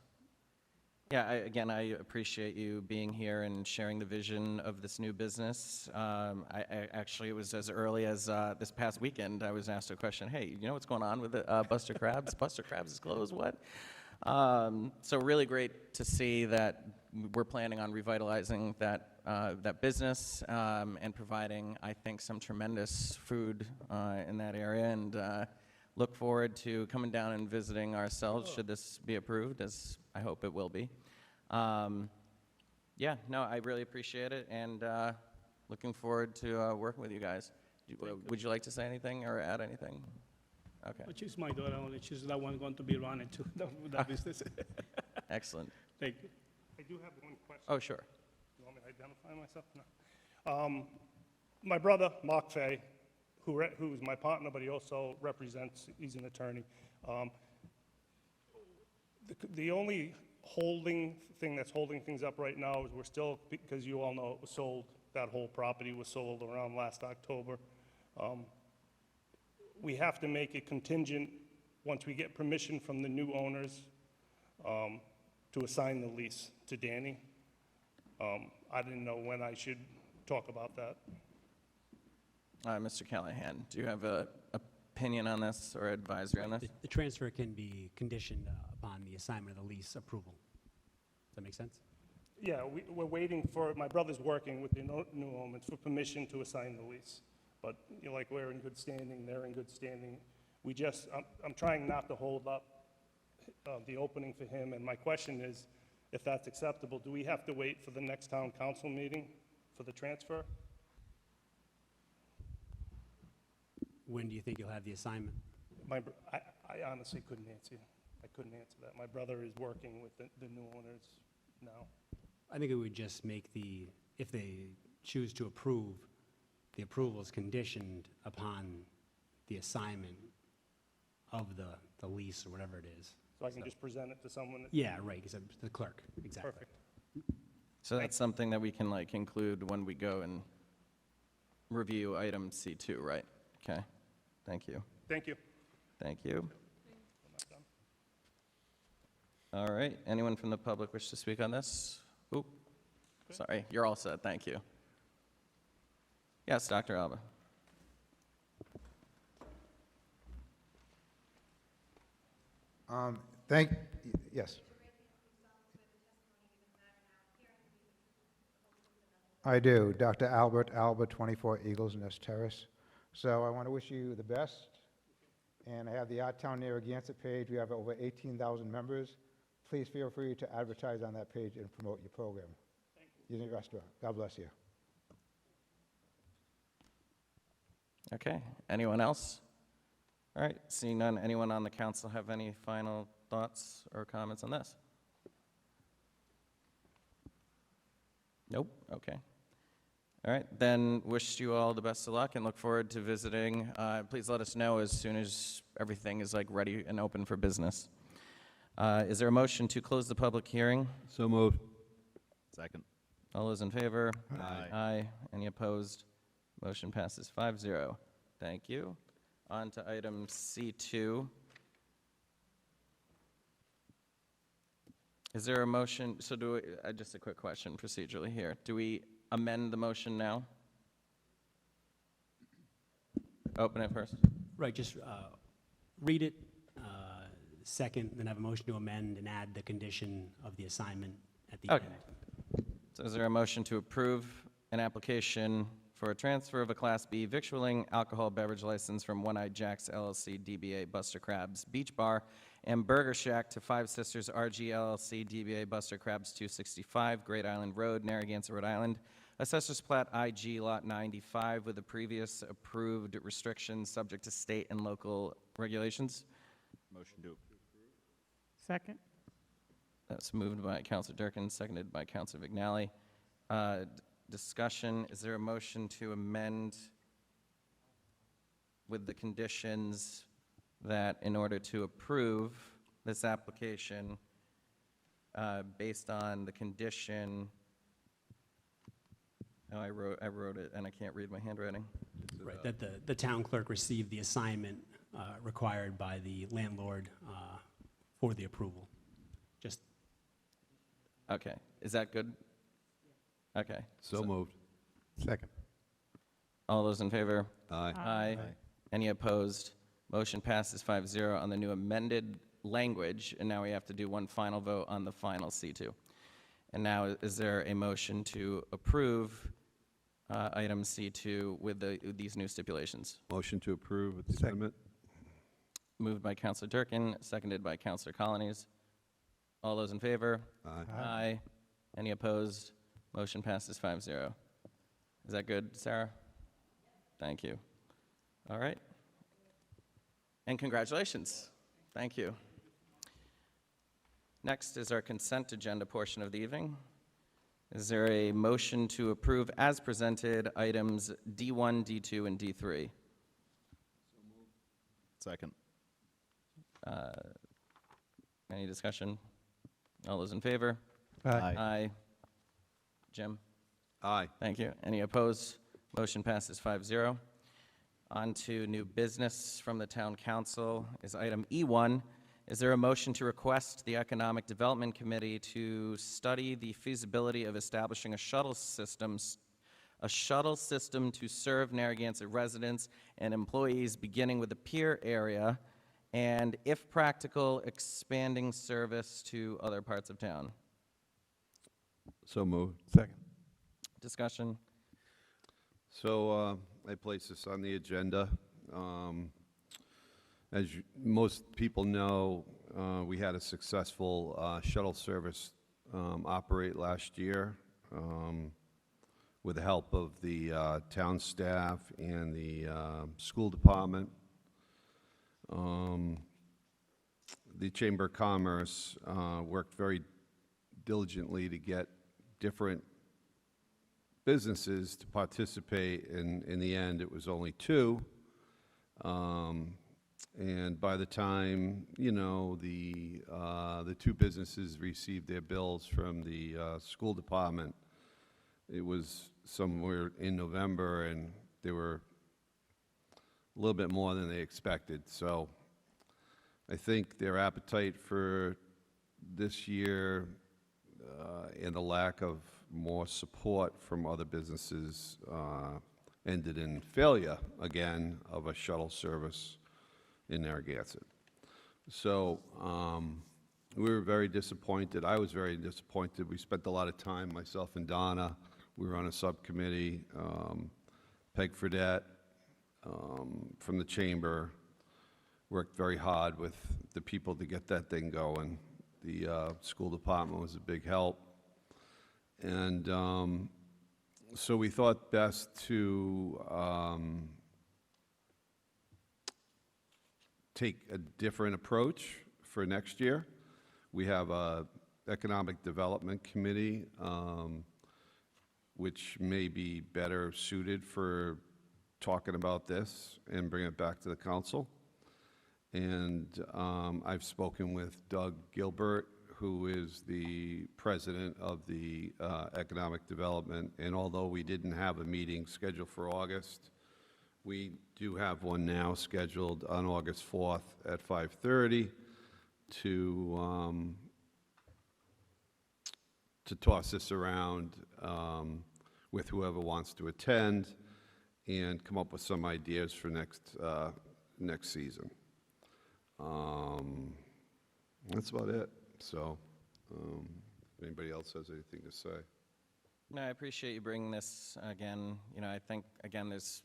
Yeah, again, I appreciate you being here and sharing the vision of this new business. Actually, it was as early as this past weekend, I was asked a question, hey, you know what's going on with Buster Crabs? Buster Crabs is closed, what? So really great to see that we're planning on revitalizing that business and providing, I think, some tremendous food in that area, and look forward to coming down and visiting ourselves should this be approved, as I hope it will be. Yeah, no, I really appreciate it, and looking forward to working with you guys. Would you like to say anything or add anything? Okay. She's my daughter only. She's the one going to be running to that business. Excellent. Thank you. I do have one question. Oh, sure. You want me to identify myself? No. My brother, Mark Fay, who's my partner, but he also represents, he's an attorney. The only thing that's holding things up right now is we're still, because you all know it was sold, that whole property was sold around last October. We have to make it contingent, once we get permission from the new owners, to assign the lease to Danny. I didn't know when I should talk about that. Mr. Callahan, do you have an opinion on this or advisory on this? The transfer can be conditioned upon the assignment of the lease approval. Does that make sense? Yeah, we're waiting for, my brother's working with the new owners for permission to assign the lease. But, like, we're in good standing, they're in good standing. I'm trying not to hold up the opening for him, and my question is, if that's acceptable, do we have to wait for the next town council meeting for the transfer? When do you think you'll have the assignment? I honestly couldn't answer you. I couldn't answer that. My brother is working with the new owners now. I think it would just make if they choose to approve, the approval is conditioned upon the assignment of the lease or whatever it is. So I can just present it to someone? Yeah, right, because the clerk, exactly. Perfect. So that's something that we can include when we go and review item C2, right? Okay, thank you. Thank you. Thank you. All right, anyone from the public wish to speak on this? Oop, sorry, you're all set, thank you. Yes, Dr. Alba. Yes. I do. Dr. Albert Alba, 24 Eagles Nest Terrace. So I want to wish you the best. And I have the Art Town Narragansett page. We have over 18,000 members. Please feel free to advertise on that page and promote your program. Thank you. Your restaurant. God bless you. Okay, anyone else? All right, seeing none, anyone on the council have any final thoughts or comments on this? Nope, okay. All right, then wish you all the best of luck and look forward to visiting. Please let us know as soon as everything is ready and open for business. Is there a motion to close the public hearing? So moved. Second. All those in favor? Aye. Aye. Any opposed? Motion passes 5-0. Thank you. On to item C2. Is there a motion? So do we, just a quick question procedurally here. Do we amend the motion now? Open it first. Right, just read it, second, then have a motion to amend and add the condition of the assignment at the Okay. end. So is there a motion to approve an application for a transfer of a Class B victualling alcohol beverage license from One Eyed Jack's LLC DBA Buster Crabs Beach Bar and Burger Shack to Five Sisters RG LLC DBA Buster Crabs 265 Great Island Road, Narragansett, Rhode Island. Assessors Plat IG Lot 95 with the previous approved restrictions subject to state and local regulations. Motion to approve. Second? That's moved by Counselor Durkin, seconded by Counselor Vignali. Discussion, is there a motion to amend with the conditions that in order to approve this application, based on the condition, oh, I wrote it and I can't read my handwriting. Right, that the town clerk received the assignment required by the landlord for the approval. Just Okay, is that good? Okay. So moved. Second. All those in favor? Aye. Aye. Any opposed? Motion passes 5-0 on the new amended language, and now we have to do one final vote on the final C2. And now, is there a motion to approve item C2 with these new stipulations? Motion to approve with the Second. amendment? Moved by Counselor Durkin, seconded by Counselor Colonies. All those in favor? Aye. Aye. Any opposed? Motion passes 5-0. Is that good, Sarah? Thank you. All right. And congratulations. Thank you. Next is our consent agenda portion of the evening. Is there a motion to approve as presented items D1, D2, and D3? Second. Any discussion? All those in favor? Aye. Aye. Jim? Aye. Thank you. Any opposed? Motion passes 5-0. On to new business from the town council is item E1. Is there a motion to request the Economic Development Committee to study the feasibility of establishing a shuttle system to serve Narragansett residents and employees beginning with the Pier area and, if practical, expanding service to other parts of town? So moved. Second. Discussion? So I placed this on the agenda. As most people know, we had a successful shuttle service operate last year with the help of the town staff and the school department. The Chamber of Commerce worked very diligently to get different businesses to participate. In the end, it was only 2. And by the time, you know, the 2 businesses received their bills from the school department, it was somewhere in November, and they were a little bit more than they expected. So I think their appetite for this year and the lack of more support from other businesses ended in failure, again, of a shuttle service in Narragansett. So we were very disappointed. I was very disappointed. We spent a lot of time, myself and Donna. We were on a subcommittee. Peg Fredette from the Chamber worked very hard with the people to get that thing going. The school department was a big help. And so we thought best to take a different approach for next year. We have a Economic Development Committee, which may be better suited for talking about this and bring it back to the council. And I've spoken with Doug Gilbert, who is the president of the Economic Development, and although we didn't have a meeting scheduled for August, we do have one now scheduled on August 4th at 5:30 to toss this around with whoever wants to attend and come up with some ideas for next season. That's about it. So if anybody else has anything to say. No, I appreciate you bringing this again. You know, I think, again, there's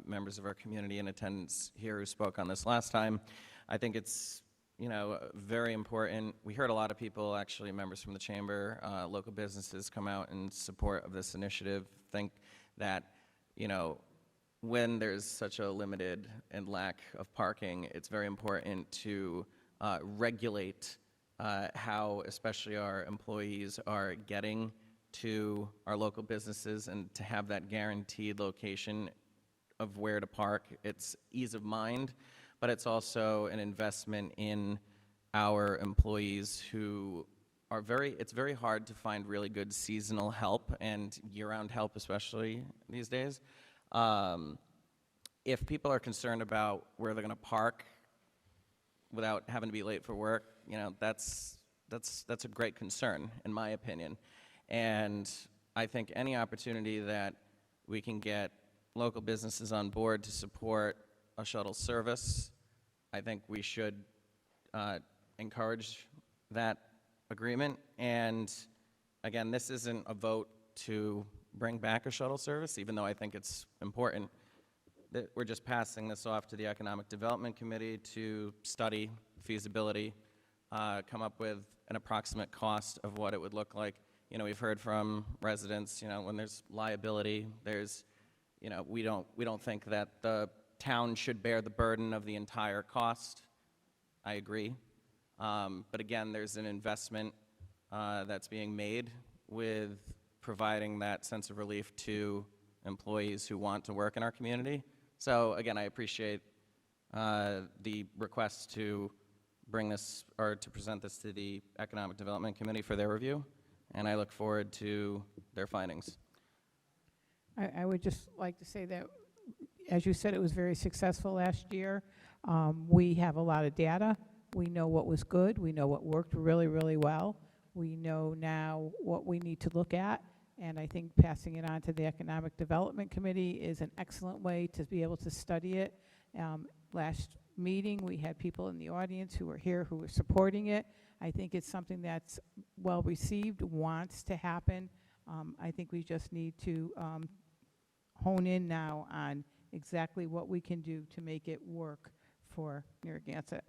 members of our community in attendance here who spoke on this last time. I think it's, you know, very important. We heard a lot of people, actually, members from the chamber, local businesses come out in support of this initiative. Think that, you know, when there's such a limited and lack of parking, it's very important to regulate how especially our employees are getting to our local businesses, and to have that guaranteed location of where to park. It's ease of mind, but it's also an investment in our employees who are it's very hard to find really good seasonal help and year-round help, especially these days. If people are concerned about where they're gonna park without having to be late for work, you know, that's a great concern, in my opinion. And I think any opportunity that we can get local businesses on board to support a shuttle service, I think we should encourage that agreement. And again, this isn't a vote to bring back a shuttle service, even though I think it's important. We're just passing this off to the Economic Development Committee to study feasibility, come up with an approximate cost of what it would look like. You know, we've heard from residents, you know, when there's liability, there's, you know, we don't think that the town should bear the burden of the entire cost. I agree. But again, there's an investment that's being made with providing that sense of relief to employees who want to work in our community. So again, I appreciate the request to bring this, or to present this to the Economic Development Committee for their review, and I look forward to their findings. I would just like to say that, as you said, it was very successful last year. We have a lot of data. We know what was good. We know what worked really, really well. We know now what we need to look at, and I think passing it on to the Economic Development Committee is an excellent way to be able to study it. Last meeting, we had people in the audience who were here who were supporting it. I think it's something that's well received, wants to happen. I think we just need to hone in now on exactly what we can do to make it work for Narragansett.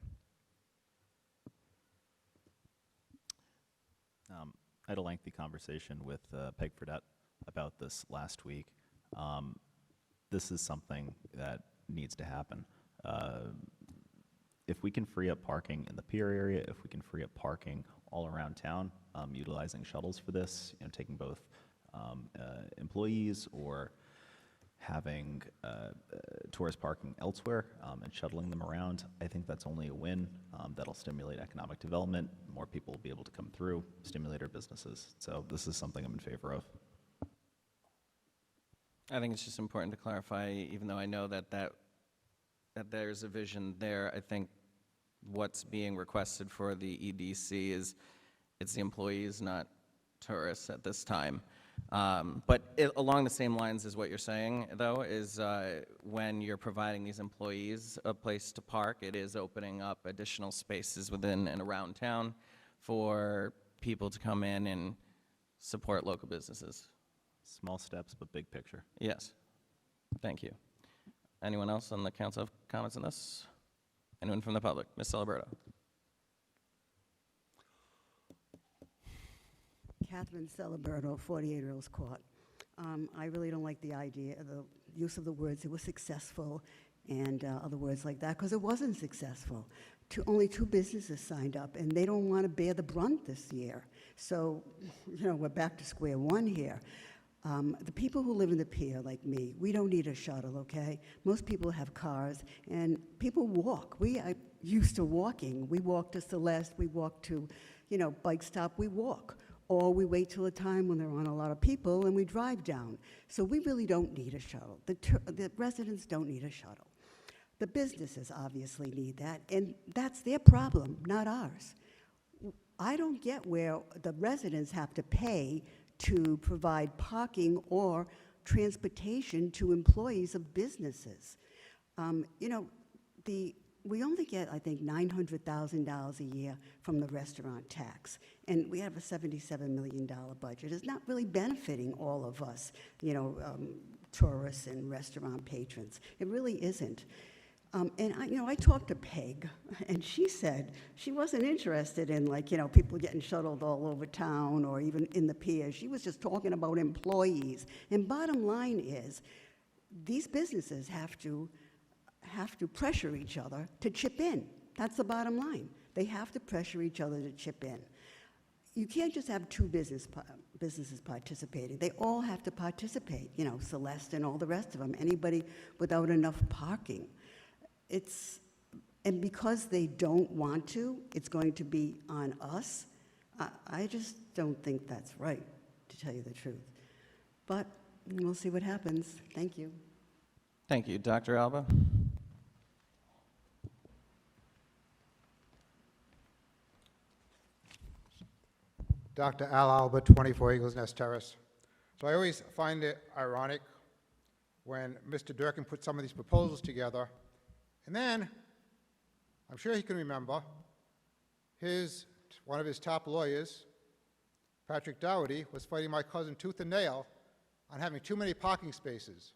I had a lengthy conversation with Peg Fredette about this last week. This is something that needs to happen. If we can free up parking in the pier area, if we can free up parking all around town, utilizing shuttles for this, you know, taking both employees or having tourist parking elsewhere and shuttling them around, I think that's only a win. That'll stimulate economic development. More people will be able to come through, stimulate our businesses. So this is something I'm in favor of. I think it's just important to clarify, even though I know that there's a vision there, I think what's being requested for the EDC is it's the employees, not tourists at this time. But along the same lines as what you're saying, though, is when you're providing these employees a place to park, it is opening up additional spaces within and around town for people to come in and support local businesses. Small steps, but big picture. Yes. Thank you. Anyone else on the council have comments on this? Anyone from the public? Ms. Celeberto. Catherine Celeberto, 48 Earls Court. I really don't like the idea, the use of the words, it was successful, and other words like that, because it wasn't successful. Only 2 businesses signed up, and they don't want to bear the brunt this year. So, you know, we're back to square one here. The people who live in the pier, like me, we don't need a shuttle, okay? Most people have cars, and people walk. We are used to walking. We walk to Celeste, we walk to, you know, Bike Stop, we walk. Or we wait till a time when there aren't a lot of people and we drive down. So we really don't need a shuttle. The residents don't need a shuttle. The businesses obviously need that, and that's their problem, not ours. I don't get where the residents have to pay to provide parking or transportation to employees of businesses. You know, the we only get, I think, $900,000 a year from the restaurant tax, and we have a $77 million budget. It's not really benefiting all of us, tourists and restaurant patrons. It really isn't. And I talked to Peg, and she said she wasn't interested in, people getting shuttled all over town or even in the piers. She was just talking about employees. And bottom line is, these businesses have to pressure each other to chip in. That's the bottom line. They have to pressure each other to chip in. You can't just have two businesses participating. They all have to participate, Celeste and all the rest of them, anybody without enough parking. And because they don't want to, it's going to be on us. I just don't think that's right, to tell you the truth. But we'll see what happens. Thank you. Thank you. Dr. Alba? Dr. Al Alba, 24 Eagles Nest Terrace. So I always find it ironic when Mr. Durkin put some of these proposals together, and then, I'm sure he can remember, one of his top lawyers, Patrick Dougherty, was fighting my cousin tooth and nail on having too many parking spaces.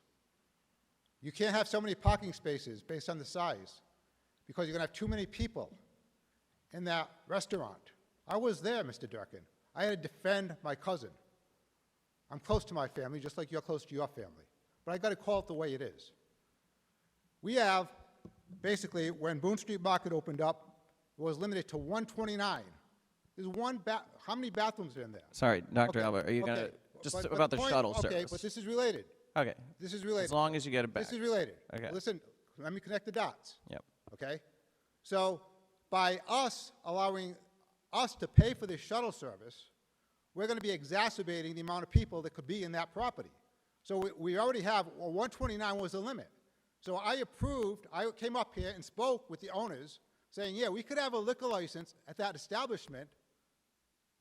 You can't have so many parking spaces based on the size because you're going to have too many people in that restaurant. I was there, Mr. Durkin. I had to defend my cousin. I'm close to my family, just like you're close to your family. But I got to call it the way it is. We have, basically, when Boone Street Market opened up, it was limited to 129. There's how many bathrooms are in there? Sorry, Dr. Okay, Alba, are you going to, just about the shuttle service? Okay, but this is related. Okay. This is related. As long as you get it back. This is related. Okay. Listen, let me connect the dots. Yep. Okay? So by us allowing us to pay for this shuttle service, we're going to be exacerbating the amount of people that could be in that property. So we already have, 129 was the limit. So I came up here and spoke with the owners saying, yeah, we could have a liquor license at that establishment,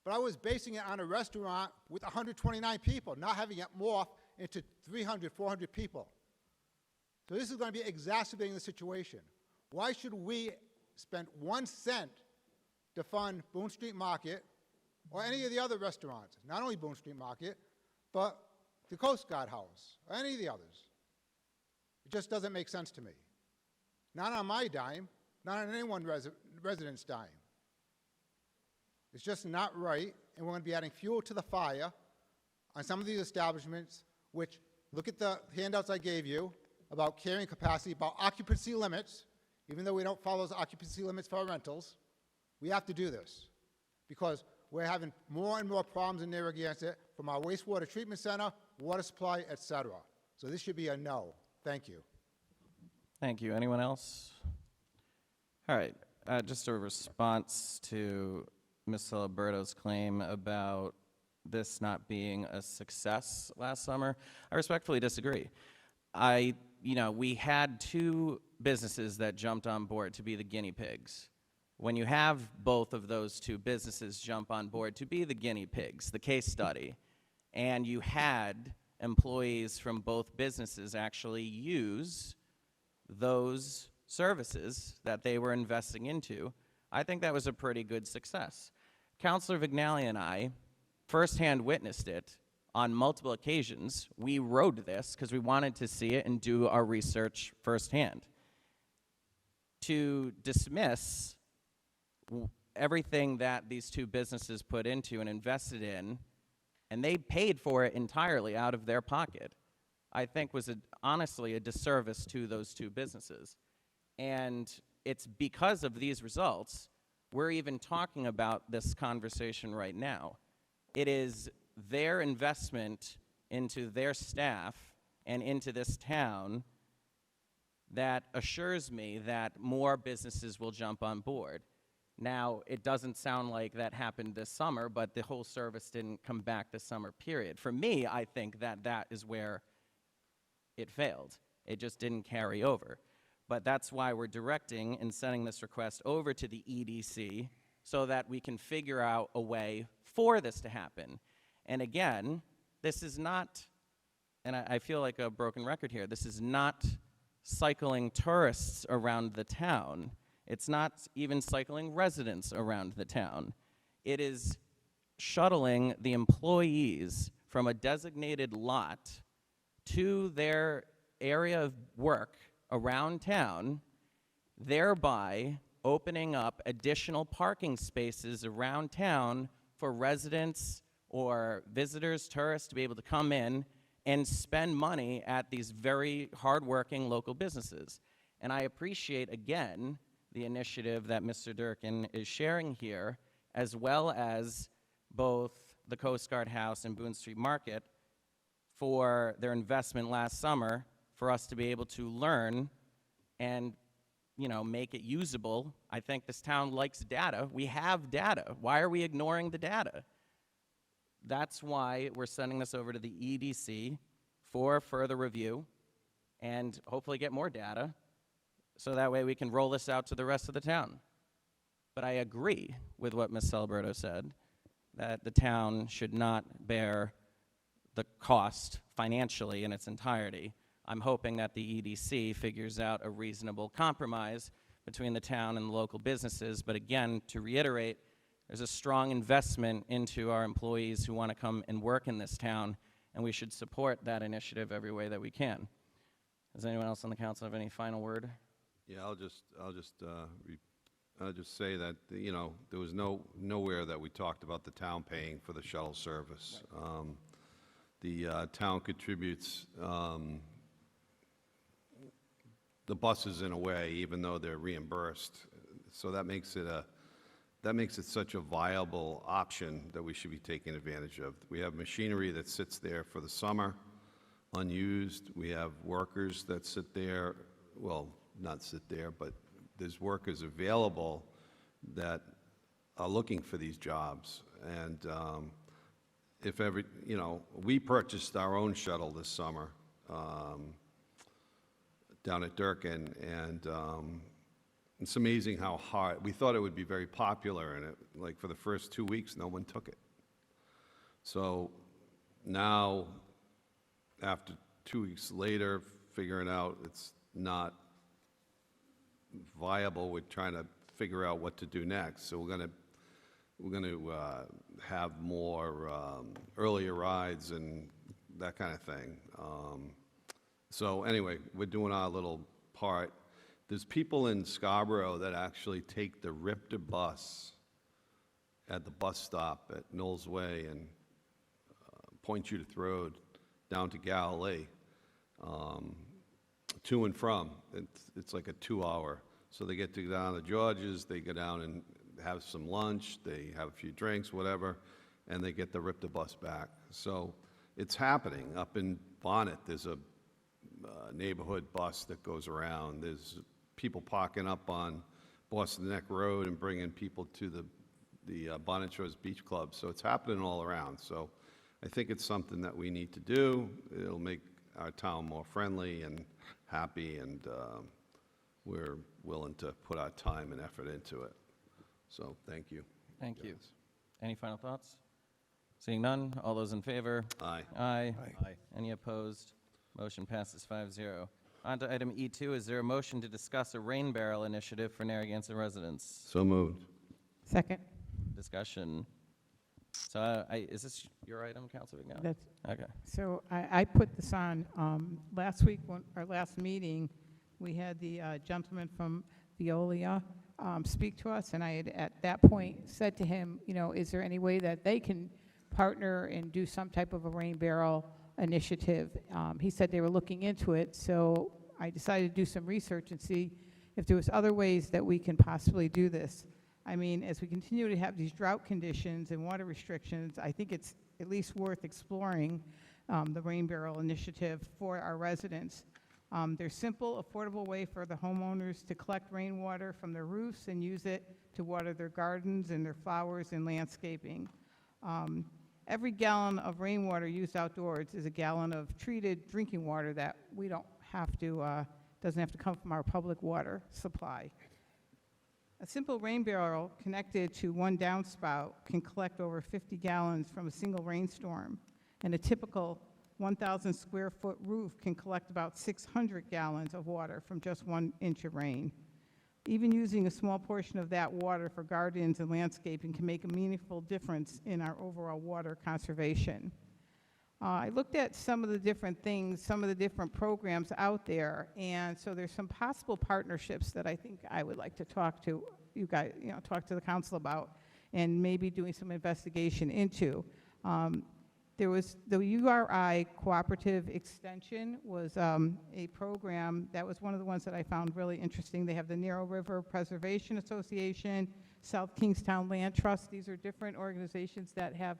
but I was basing it on a restaurant with 129 people, not having it morph into 300, 400 people. So this is going to be exacerbating the situation. Why should we spend 1 cent to fund Boone Street Market or any of the other restaurants, not only Boone Street Market, but the Coast Guard House, or any of the others? It just doesn't make sense to me. Not on my dime, not on anyone's resident's dime. It's just not right, and we're going to be adding fuel to the fire on some of these establishments, which, look at the handouts I gave you about carrying capacity, about occupancy limits. Even though we don't follow those occupancy limits for our rentals, we have to do this because we're having more and more problems in Narragansett from our wastewater treatment center, water supply, et cetera. So this should be a no. Thank you. Thank you. Anyone else? All right. Just a response to Ms. Ciliberto's claim about this not being a success last summer. I respectfully disagree. We had two businesses that jumped on board to be the guinea pigs. When you have both of those two businesses jump on board to be the guinea pigs, the case study, and you had employees from both businesses actually use those services that they were investing into, I think that was a pretty good success. Councilor Vignali and I firsthand witnessed it on multiple occasions. We rode this because we wanted to see it and do our research firsthand. To dismiss everything that these two businesses put into and invested in, and they paid for it entirely out of their pocket, I think was honestly a disservice to those two businesses. And it's because of these results we're even talking about this conversation right now. It is their investment into their staff and into this town that assures me that more businesses will jump on board. Now, it doesn't sound like that happened this summer, but the whole service didn't come back this summer, period. For me, I think that that is where it failed. It just didn't carry over. But that's why we're directing and sending this request over to the EDC so that we can figure out a way for this to happen. And again, this is not, and I feel like a broken record here, this is not cycling tourists around the town. It's not even cycling residents around the town. It is shuttling the employees from a designated lot to their area of work around town, thereby opening up additional parking spaces around town for residents or visitors, tourists to be able to come in and spend money at these very hardworking local businesses. And I appreciate, again, the initiative that Mr. Durkin is sharing here, as well as both the Coast Guard House and Boone Street Market for their investment last summer for us to be able to learn and, you know, make it usable. I think this town likes data. We have data. Why are we ignoring the data? That's why we're sending this over to the EDC for further review and hopefully get more data so that way we can roll this out to the rest of the town. But I agree with what Ms. Celebrato said, that the town should not bear the cost financially in its entirety. I'm hoping that the EDC figures out a reasonable compromise between the town and the local businesses. But again, to reiterate, there's a strong investment into our employees who want to come and work in this town, and we should support that initiative every way that we can. Does anyone else on the council have any final word? Yeah, I'll just say that, you know, there was nowhere that we talked about the town paying for the shuttle service. The town contributes the buses in a way, even though they're reimbursed. So that makes it such a viable option that we should be taking advantage of. We have machinery that sits there for the summer, unused. We have workers that sit there, well, not sit there, but there's workers available that are looking for these jobs. And if every, you know, we purchased our own shuttle this summer down at Durkin, and it's amazing how hard, we thought it would be very popular, and like for the first 2 weeks, no one took it. So now, after 2 weeks later, figuring out it's not viable, we're trying to figure out what to do next. So we're going to have more earlier rides and that kind of thing. So anyway, we're doing our little part. There's people in Scarborough that actually take the Ripta bus at the bus stop at Knowles Way and Point Judith Road down to Galilee, to and from. It's like a 2-hour. So they get to go down to George's, they go down and have some lunch, they have a few drinks, whatever, and they get the Ripta bus back. So it's happening. Up in Bonnet, there's a neighborhood bus that goes around. There's people parking up on Boston Neck Road and bringing people to the Bonnet Shores Beach Club. So it's happening all around. So I think it's something that we need to do. It'll make our town more friendly and happy, and we're willing to put our time and effort into it. So thank you. Thank you. Any final thoughts? Seeing none, all those in favor? Aye. Aye. Aye. Any opposed? Motion passes 5-0. On to item E2, is there a motion to discuss a rain barrel initiative for Narragansett residents? So moved. Second. Discussion. So is this your item, Councilor Vignano? That's, Okay. so I put this on last week, our last meeting, we had the gentleman from Veolia speak to us, and I had at that point said to him, you know, is there any way that they can partner and do some type of a rain barrel initiative? He said they were looking into it, so I decided to do some research and see if there was other ways that we can possibly do this. I mean, as we continue to have these drought conditions and water restrictions, I think it's at least worth exploring the rain barrel initiative for our residents. There's simple, affordable way for the homeowners to collect rainwater from their roofs and use it to water their gardens and their flowers and landscaping. Every gallon of rainwater used outdoors is a gallon of treated drinking water that we don't have to, doesn't have to come from our public water supply. A simple rain barrel connected to one downspout can collect over 50 gallons from a single rainstorm, and a typical 1,000 square foot roof can collect about 600 gallons of water from just 1 inch of rain. Even using a small portion of that water for gardens and landscaping can make a meaningful difference in our overall water conservation. I looked at some of the different things, some of the different programs out there, and so there's some possible partnerships that I think I would like to talk to you guys, talk to the council about, and maybe doing some investigation into. There was the URI Cooperative Extension was a program that was one of the ones that I found really interesting. They have the Narrow River Preservation Association, South Kingstown Land Trust. These are different organizations that have,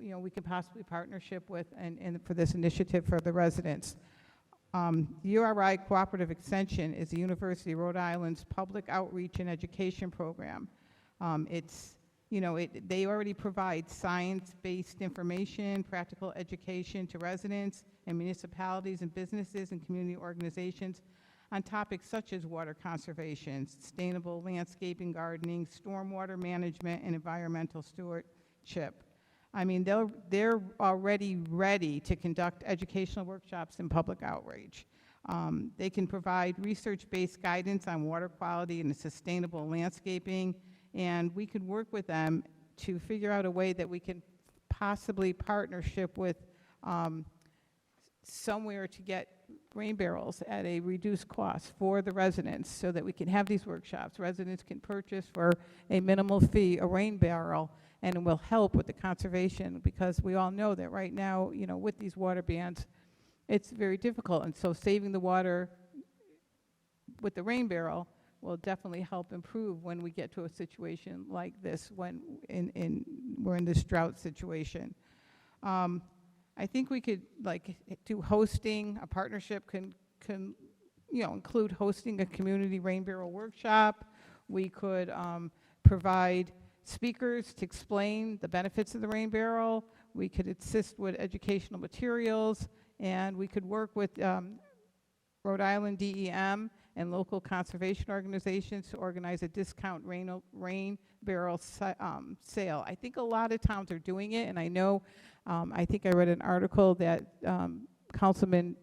we could possibly partnership with and for this initiative for the residents. The URI Cooperative Extension is the University of Rhode Island's public outreach and education program. They already provide science-based information, practical education to residents and municipalities and businesses and community organizations on topics such as water conservation, sustainable landscaping, gardening, stormwater management, and environmental stewardship. I mean, they're already ready to conduct educational workshops and public outreach. They can provide research-based guidance on water quality and sustainable landscaping, and we could work with them to figure out a way that we can possibly partnership with somewhere to get rain barrels at a reduced cost for the residents so that we can have these workshops. Residents can purchase for a minimal fee a rain barrel, and it will help with the conservation, because we all know that right now, with these water bans, it's very difficult, and so saving the water with the rain barrel will definitely help improve when we get to a situation like this, when we're in this drought situation. I think we could do hosting. A partnership can include hosting a community rain barrel workshop. We could provide speakers to explain the benefits of the rain barrel. We could assist with educational materials, and we could work with Rhode Island DEM and local conservation organizations to organize a discount rain barrel sale. I think a lot of towns are doing it, and I know, I think I read an article that Councilman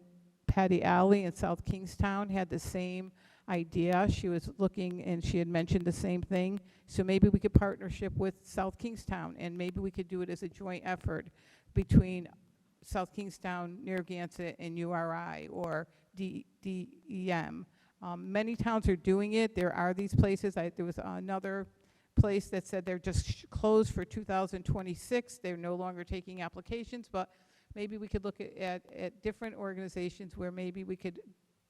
Patty Alley in South Kingstown had the same idea. She was looking, and she had mentioned the same thing. So maybe we could partnership with South Kingstown, and maybe we could do it as a joint effort between South Kingstown, Narragansett, and URI, or DEM. Many towns are doing it. There are these places. There was another place that said they're just closed for 2026. They're no longer taking applications, but maybe we could look at different organizations where maybe we could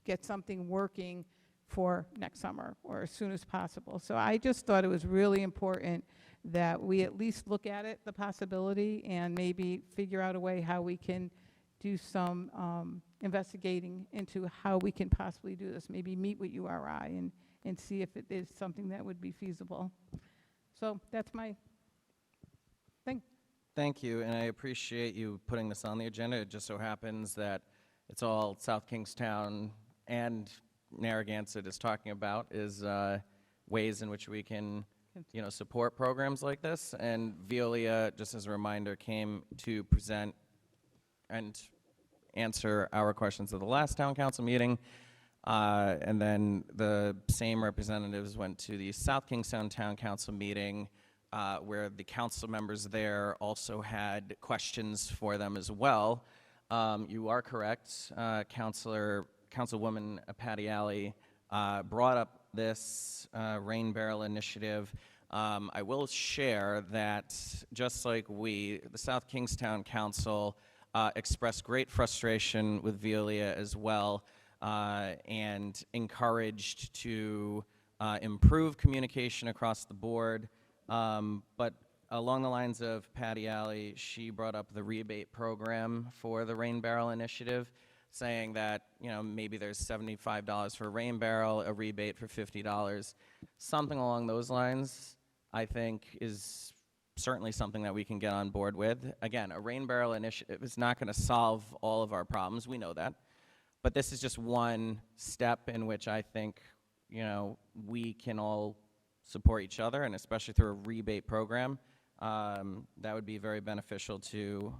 get something working for next summer or as soon as possible. So I just thought it was really important that we at least look at it, the possibility, and maybe figure out a way how we can do some investigating into how we can possibly do this. Maybe meet with URI and see if it is something that would be feasible. So that's my thing. Thank you, and I appreciate you putting this on the agenda. It just so happens that it's all South Kingstown and Narragansett is talking about is ways in which we can, support programs like this. And Veolia, just as a reminder, came to present and answer our questions at the last town council meeting. And then the same representatives went to the South Kingstown Town Council meeting, where the council members there also had questions for them as well. You are correct. Councilwoman Patty Alley brought up this rain barrel initiative. I will share that just like the South Kingstown Council expressed great frustration with Veolia as well, and encouraged to improve communication across the board. But along the lines of Patty Alley, she brought up the rebate program for the rain barrel initiative, saying that, maybe there's $75 for a rain barrel, a rebate for $50. Something along those lines, I think, is certainly something that we can get on board with. Again, a rain barrel initiative is not going to solve all of our problems. We know that. But this is just one step in which I think, we can all support each other, and especially through a rebate program. That would be very beneficial to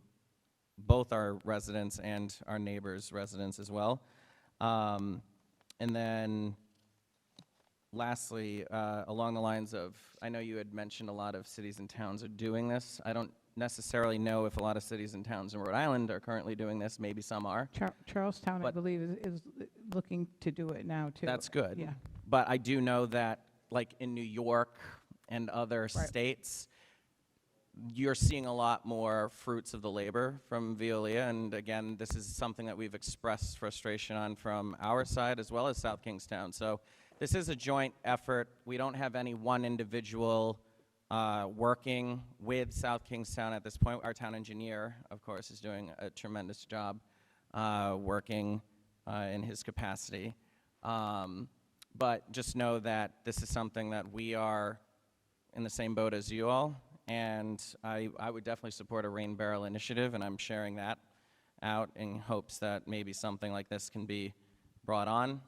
both our residents and our neighbors' residents as well. And then lastly, along the lines of, I know you had mentioned a lot of cities and towns are doing this. I don't necessarily know if a lot of cities and towns in Rhode Island are currently doing this. Maybe some are. Charlestown, I But- believe, is looking to do it now, too. That's good. Yeah. But I do know that, like in New York and other states, you're seeing a lot more fruits of the labor from Veolia. And again, this is something that we've expressed frustration on from our side as well as South Kingstown. So this is a joint effort. We don't have any one individual working with South Kingstown at this point. Our town engineer, of course, is doing a tremendous job working in his capacity. But just know that this is something that we are in the same boat as you all, and I would definitely support a rain barrel initiative, and I'm sharing that out in hopes that maybe something like this can be brought on.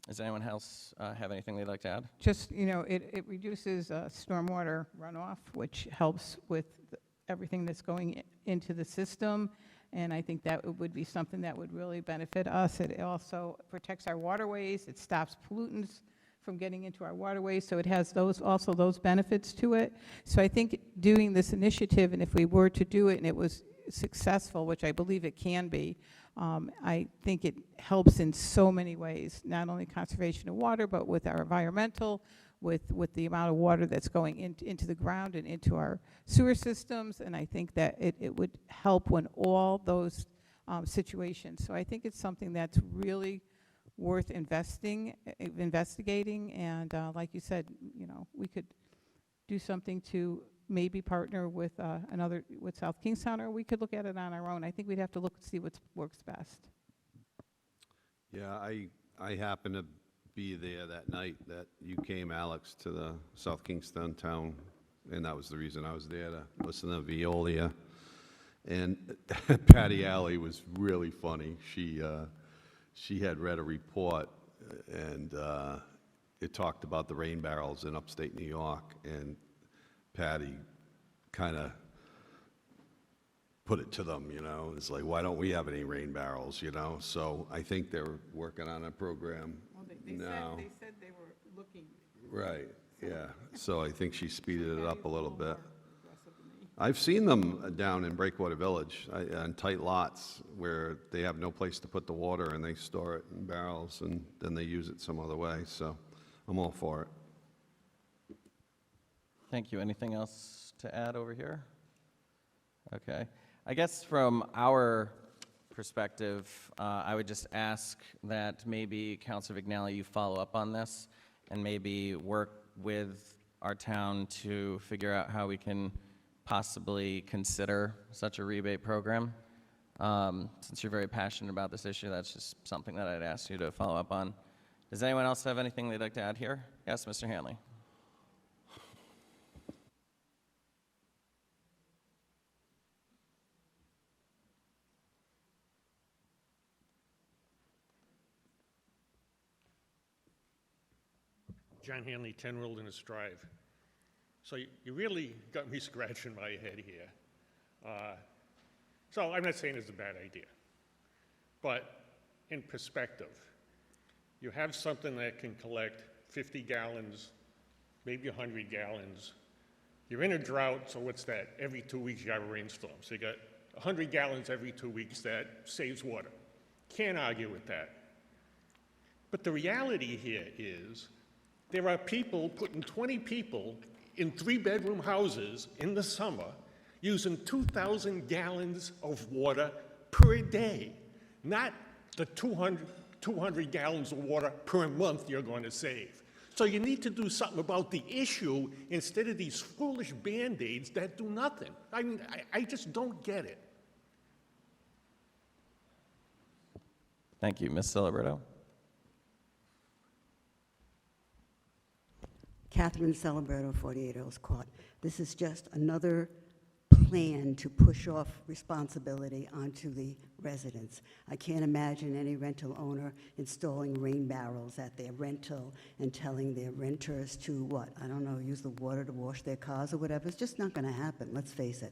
Does anyone else have anything they'd like to add? Just, it reduces stormwater runoff, which helps with everything that's going into the system, and I think that would be something that would really benefit us. It also protects our waterways. It stops pollutants from getting into our waterways, so it has those benefits to it. So I think doing this initiative, and if we were to do it and it was successful, which I believe it can be, I think it helps in so many ways, not only conservation of water, but with our environmental, with the amount of water that's going into the ground and into our sewer systems, and I think that it would help when all those situations. So I think it's something that's really worth investigating, and like you said, we could do something to maybe partner with with South Kingstown, or we could look at it on our own. I think we'd have to look and see what works best. Yeah, I happened to be there that night that you came, Alex, to the South Kingston town, and that was the reason I was there, to listen to Veolia. And Patty Alley was really funny. She had read a report, and it talked about the rain barrels in upstate New York, and Patty kind of put it to them, it's like, why don't we have any rain barrels, So I think they're working on a program now. They said they were looking. Right, yeah. So I think she speeded it up a little bit. I've seen them down in Breakwater Village, on tight lots where they have no place to put the water and they store it in barrels and then they use it some other way, so I'm all for it. Thank you. Anything else to add over here? Okay. I guess from our perspective, I would just ask that maybe Councilor Vignali, you follow up on this and maybe work with our town to figure out how we can possibly consider such a rebate program. Since you're very passionate about this issue, that's just something that I'd ask you to follow up on. Does anyone else have anything they'd like to add here? Yes, Mr. Hanley. John Hanley, 10 Wilderness Drive. So you really got me scratching my head here. So I'm not saying it's a bad idea, but in perspective, you have something that can collect 50 gallons, maybe 100 gallons. You're in a drought, so what's that? Every 2 weeks you have a rainstorm. So you got 100 gallons every 2 weeks that saves water. Can't argue with that. But the reality here is there are people, putting 20 people in 3-bedroom houses in the summer using 2,000 gallons of water per day, not the 200 gallons of water per month you're going to save. So you need to do something about the issue instead of these foolish Band-Aids that do nothing. I mean, I just don't get it. Thank you. Ms. Celebrato. Catherine Celebrato, 48 Earls Court. This is just another plan to push off responsibility onto the residents. I can't imagine any rental owner installing rain barrels at their rental and telling their renters to, what, I don't know, use the water to wash their cars or whatever. It's just not going to happen, let's face it.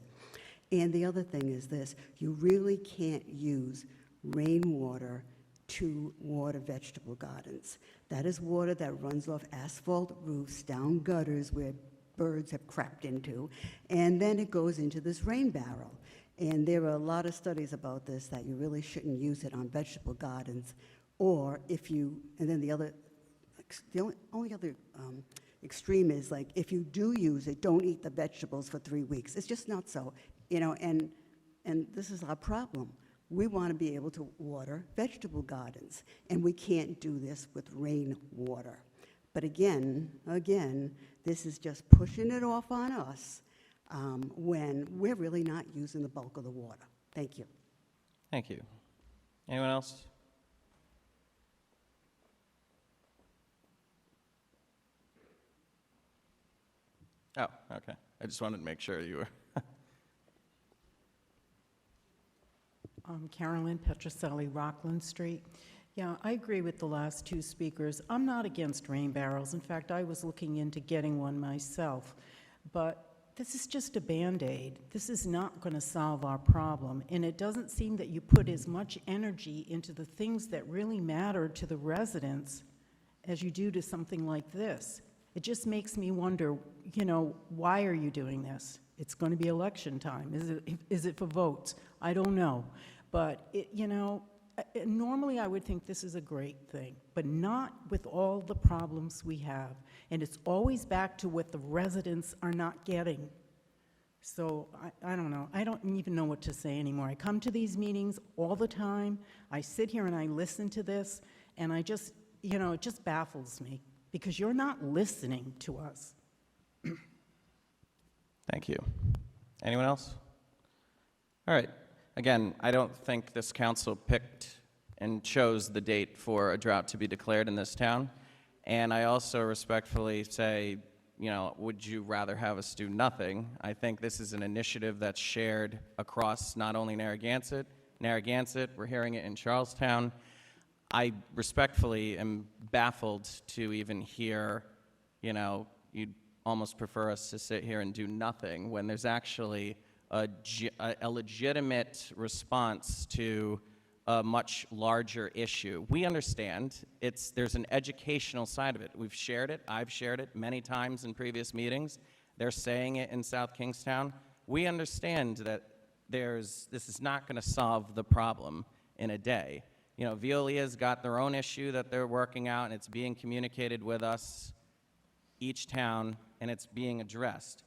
And the other thing is this, you really can't use rainwater to water vegetable gardens. That is water that runs off asphalt roofs, down gutters where birds have crapped into, and then it goes into this rain barrel. And there are a lot of studies about this, that you really shouldn't use it on vegetable gardens, or if you, and then the only other extreme is, like, if you do use it, don't eat the vegetables for 3 weeks. It's just not so, you know, and this is our problem. We want to be able to water vegetable gardens, and we can't do this with rainwater. But again, this is just pushing it off on us when we're really not using the bulk of the water. Thank you. Thank you. Anyone else? Oh, okay. I just wanted to make sure you were. Carolyn Petroselli, Rockland Street. Yeah, I agree with the last two speakers. I'm not against rain barrels. In fact, I was looking into getting one myself. But this is just a Band-Aid. This is not going to solve our problem. And it doesn't seem that you put as much energy into the things that really matter to the residents as you do to something like this. It just makes me wonder, you know, why are you doing this? It's going to be election time. Is it for votes? I don't know. But, you know, normally I would think this is a great thing, but not with all the problems we have. And it's always back to what the residents are not getting. So I don't know. I don't even know what to say anymore. I come to these meetings all the time. I sit here and I listen to this, and I just, you know, it just baffles me because you're not listening to us. Thank you. Anyone else? All right. Again, I don't think this council picked and chose the date for a drought to be declared in this town. And I also respectfully say, you know, would you rather have us do nothing? I think this is an initiative that's shared across not only Narragansett, we're hearing it in Charlestown. I respectfully am baffled to even hear, you know, you'd almost prefer us to sit here and do nothing when there's actually a legitimate response to a much larger issue. We understand there's an educational side of it. We've shared it. I've shared it many times in previous meetings. They're saying it in South Kingstown. We understand that this is not going to solve the problem in a day. You know, Veolia's got their own issue that they're working out, and it's being communicated with us, each town, and it's being addressed.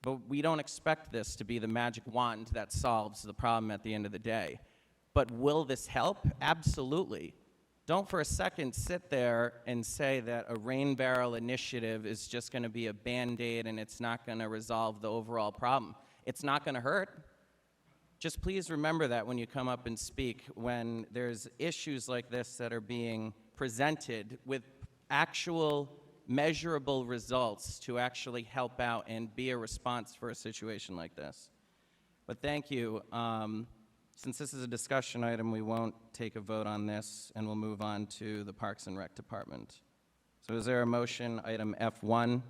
But we don't expect this to be the magic wand that solves the problem at the end of the day. But will this help? Absolutely. Don't for a second sit there and say that a rain barrel initiative is just going to be a Band-Aid and it's not going to resolve the overall problem. It's not going to hurt. Just please remember that when you come up and speak, when there's issues like this that are being presented with actual measurable results to actually help out and be a response for a situation like this. But thank you. Since this is a discussion item, we won't take a vote on this, and we'll move on to the Parks and Rec Department. So is there a motion, item F1?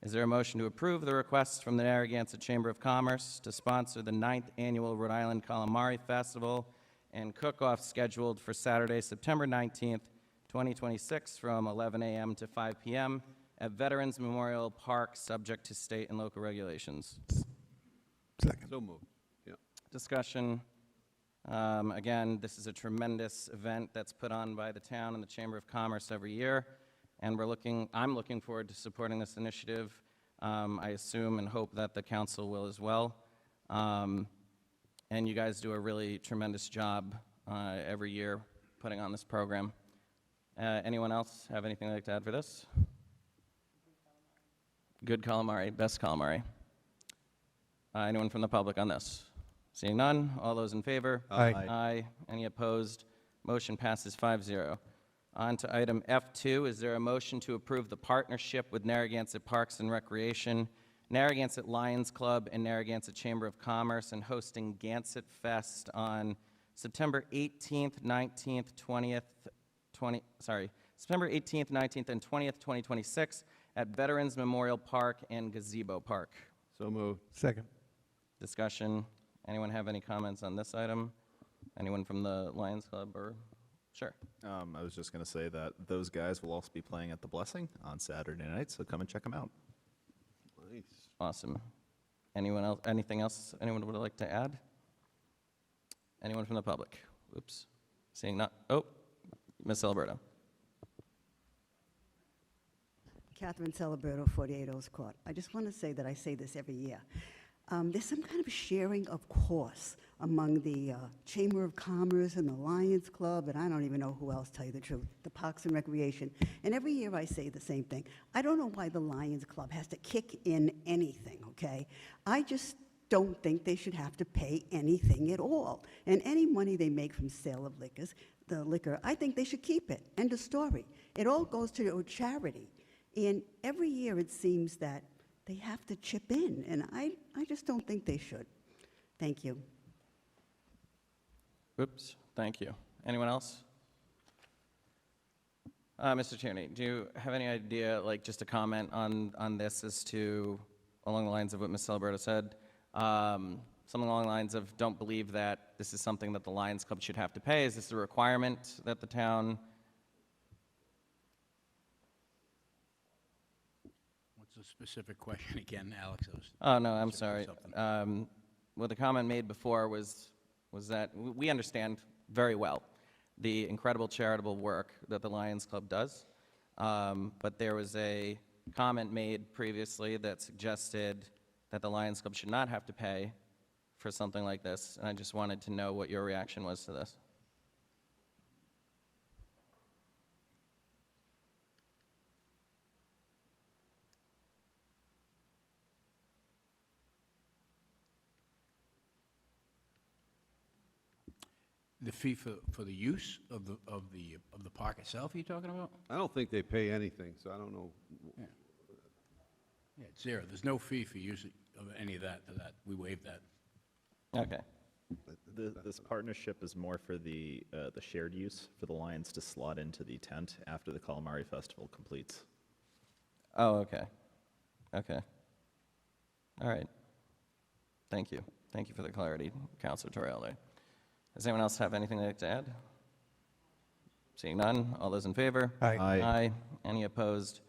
Is there a motion to approve the request from the Narragansett Chamber of Commerce to sponsor the 9th Annual Rhode Island Calamari Festival and cook-off scheduled for Saturday, September 19th, 2026 from 11 a.m. to 5 p.m. at Veterans Memorial Park, subject to state and local regulations? Second. So moved. Yeah. Discussion. Again, this is a tremendous event that's put on by the town and the Chamber of Commerce every year, and I'm looking forward to supporting this initiative. I assume and hope that the council will as well. And you guys do a really tremendous job every year putting on this program. Anyone else have anything they'd like to add for this? Good calamari, best calamari. Anyone from the public on this? Seeing none, all those in favor? Aye. Aye. Any opposed? Motion passes 5-0. On to item F2. Is there a motion to approve the partnership with Narragansett Parks and Recreation, Narragansett Lions Club, and Narragansett Chamber of Commerce in hosting Gansett Fest on September 18th, 19th, 20th, September 18th, 19th, and 20th, 2026 at Veterans Memorial Park and Gazebo Park? So moved. Second. Discussion. Anyone have any comments on this item? Anyone from the Lions Club or, sure. I was just going to say that those guys will also be playing at the Blessing on Saturday night, so come and check them out. Nice. Awesome. Anyone else, anything else anyone would like to add? Anyone from the public? Oops. Seeing not, oh, Ms. Alberto. Catherine Celebrato, 48 Earls Court. I just want to say that I say this every year. There's some kind of sharing of costs among the Chamber of Commerce and the Lions Club, and I don't even know who else, tell you the truth, the Parks and Recreation. And every year I say the same thing. I don't know why the Lions Club has to kick in anything, okay? I just don't think they should have to pay anything at all. And any money they make from sale of the liquor, I think they should keep it. End of story. It all goes to a charity. And every year it seems that they have to chip in, and I just don't think they should. Thank you. Oops, thank you. Anyone else? Mr. Tierney, do you have any idea, like just a comment on this as to, along the lines of what Ms. Celebrato said, something along the lines of don't believe that this is something that the Lions Club should have to pay? Is this a requirement that the town? What's the specific question again, Alex? Oh, no, I'm sorry. What the comment made before was that we understand very well the incredible charitable work that the Lions Club does, but there was a comment made previously that suggested that the Lions Club should not have to pay for something like this, and I just wanted to know what your reaction was to this. The fee for the use of the park itself, are you talking about? I don't think they pay anything, so I don't know. Yeah, it's zero. There's no fee for use of any of that. We waive that. Okay. This partnership is more for the shared use for the Lions to slot into the tent after the Calamari Festival completes. Oh, okay. Okay. All right. Thank you. Thank you for the clarity, Councilor Torriello. Does anyone else have anything they'd like to add? Seeing none, all those in favor? Aye. Aye. Any opposed?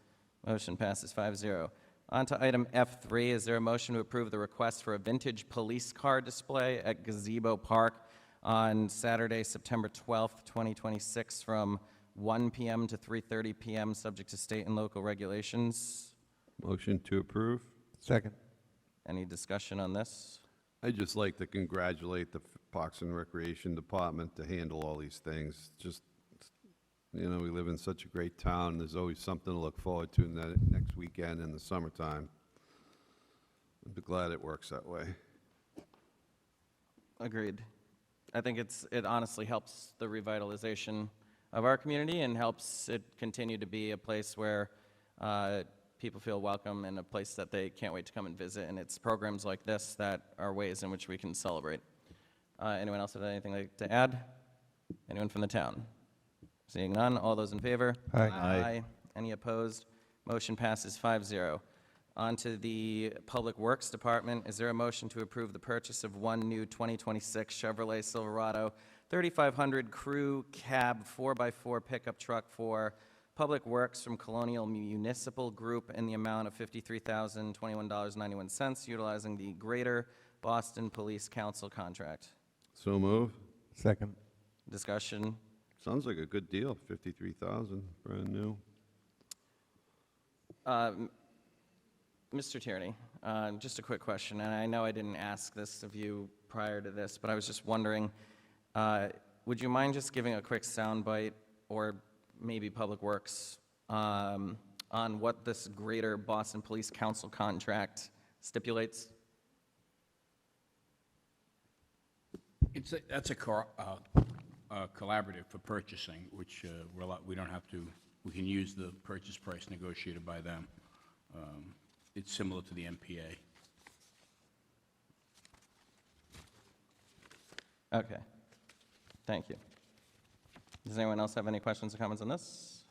Motion passes 5-0. On to item F3. Is there a motion to approve the request for a vintage police car display at Gazebo Park on Saturday, September 12th, 2026, from 1 p.m. to 3:30 p.m., subject to state and local regulations? Motion to approve. Second. Any discussion on this? I'd just like to congratulate the Parks and Recreation Department to handle all these things. Just, you know, we live in such a great town. There's always something to look forward to next weekend in the summertime. I'm glad it works that way. Agreed. I think it honestly helps the revitalization of our community and helps it continue to be a place where people feel welcome and a place that they can't wait to come and visit. And it's programs like this that are ways in which we can celebrate. Anyone else have anything to add? Anyone from the town? Seeing none, all those in favor? Aye. Aye. Any opposed? Motion passes 5-0. On to the Public Works Department. Is there a motion to approve the purchase of one new 2026 Chevrolet Silverado 3500 crew cab 4x4 pickup truck for Public Works from Colonial Municipal Group in the amount of $53,021.91, utilizing the Greater Boston Police Council contract? So move. Second. Discussion. Sounds like a good deal, 53,000, brand new. Mr. Tierney, just a quick question, and I know I didn't ask this of you prior to this, but I was just wondering, would you mind just giving a quick soundbite, or maybe Public Works, on what this Greater Boston Police Council contract stipulates? That's a collaborative for purchasing, which we don't have to, we can use the purchase price negotiated by them. It's similar to the MPA. Okay. Thank you. Does anyone else have any questions or comments on this?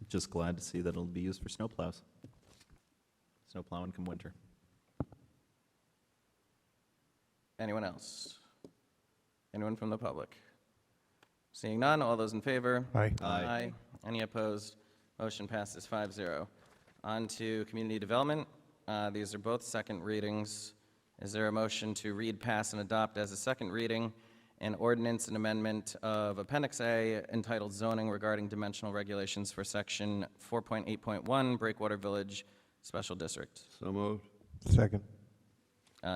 Just glad to see that it'll be used for snowplows. Snow plowing come winter. Anyone else? Anyone from the public? Seeing none, all those in favor? Aye. Aye. Any opposed? Motion passes 5-0. On to community development. These are both second readings. Is there a motion to read, pass, and adopt as a second reading an ordinance and amendment of Appendix A entitled Zoning regarding dimensional regulations for Section 4.8.1 Breakwater Village Special District? So moved. Second.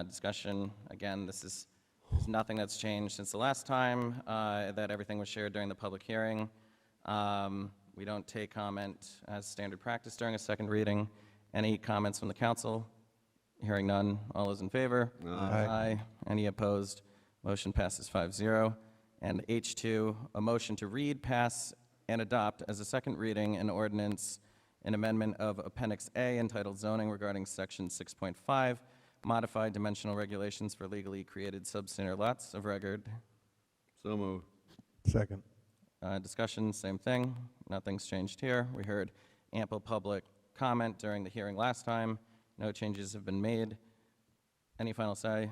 Discussion, again, there's nothing that's changed since the last time that everything was shared during the public hearing. We don't take comment as standard practice during a second reading. Any comments from the council? Hearing none, all those in favor? Aye. Any opposed? Motion passes 5-0. And H2, a motion to read, pass, and adopt as a second reading an ordinance, an amendment of Appendix A entitled Zoning regarding Section 6.5, modified dimensional regulations for legally created substandard lots of record. So moved. Second. Discussion, same thing. Nothing's changed here. We heard ample public comment during the hearing last time. No changes have been made. Any final say?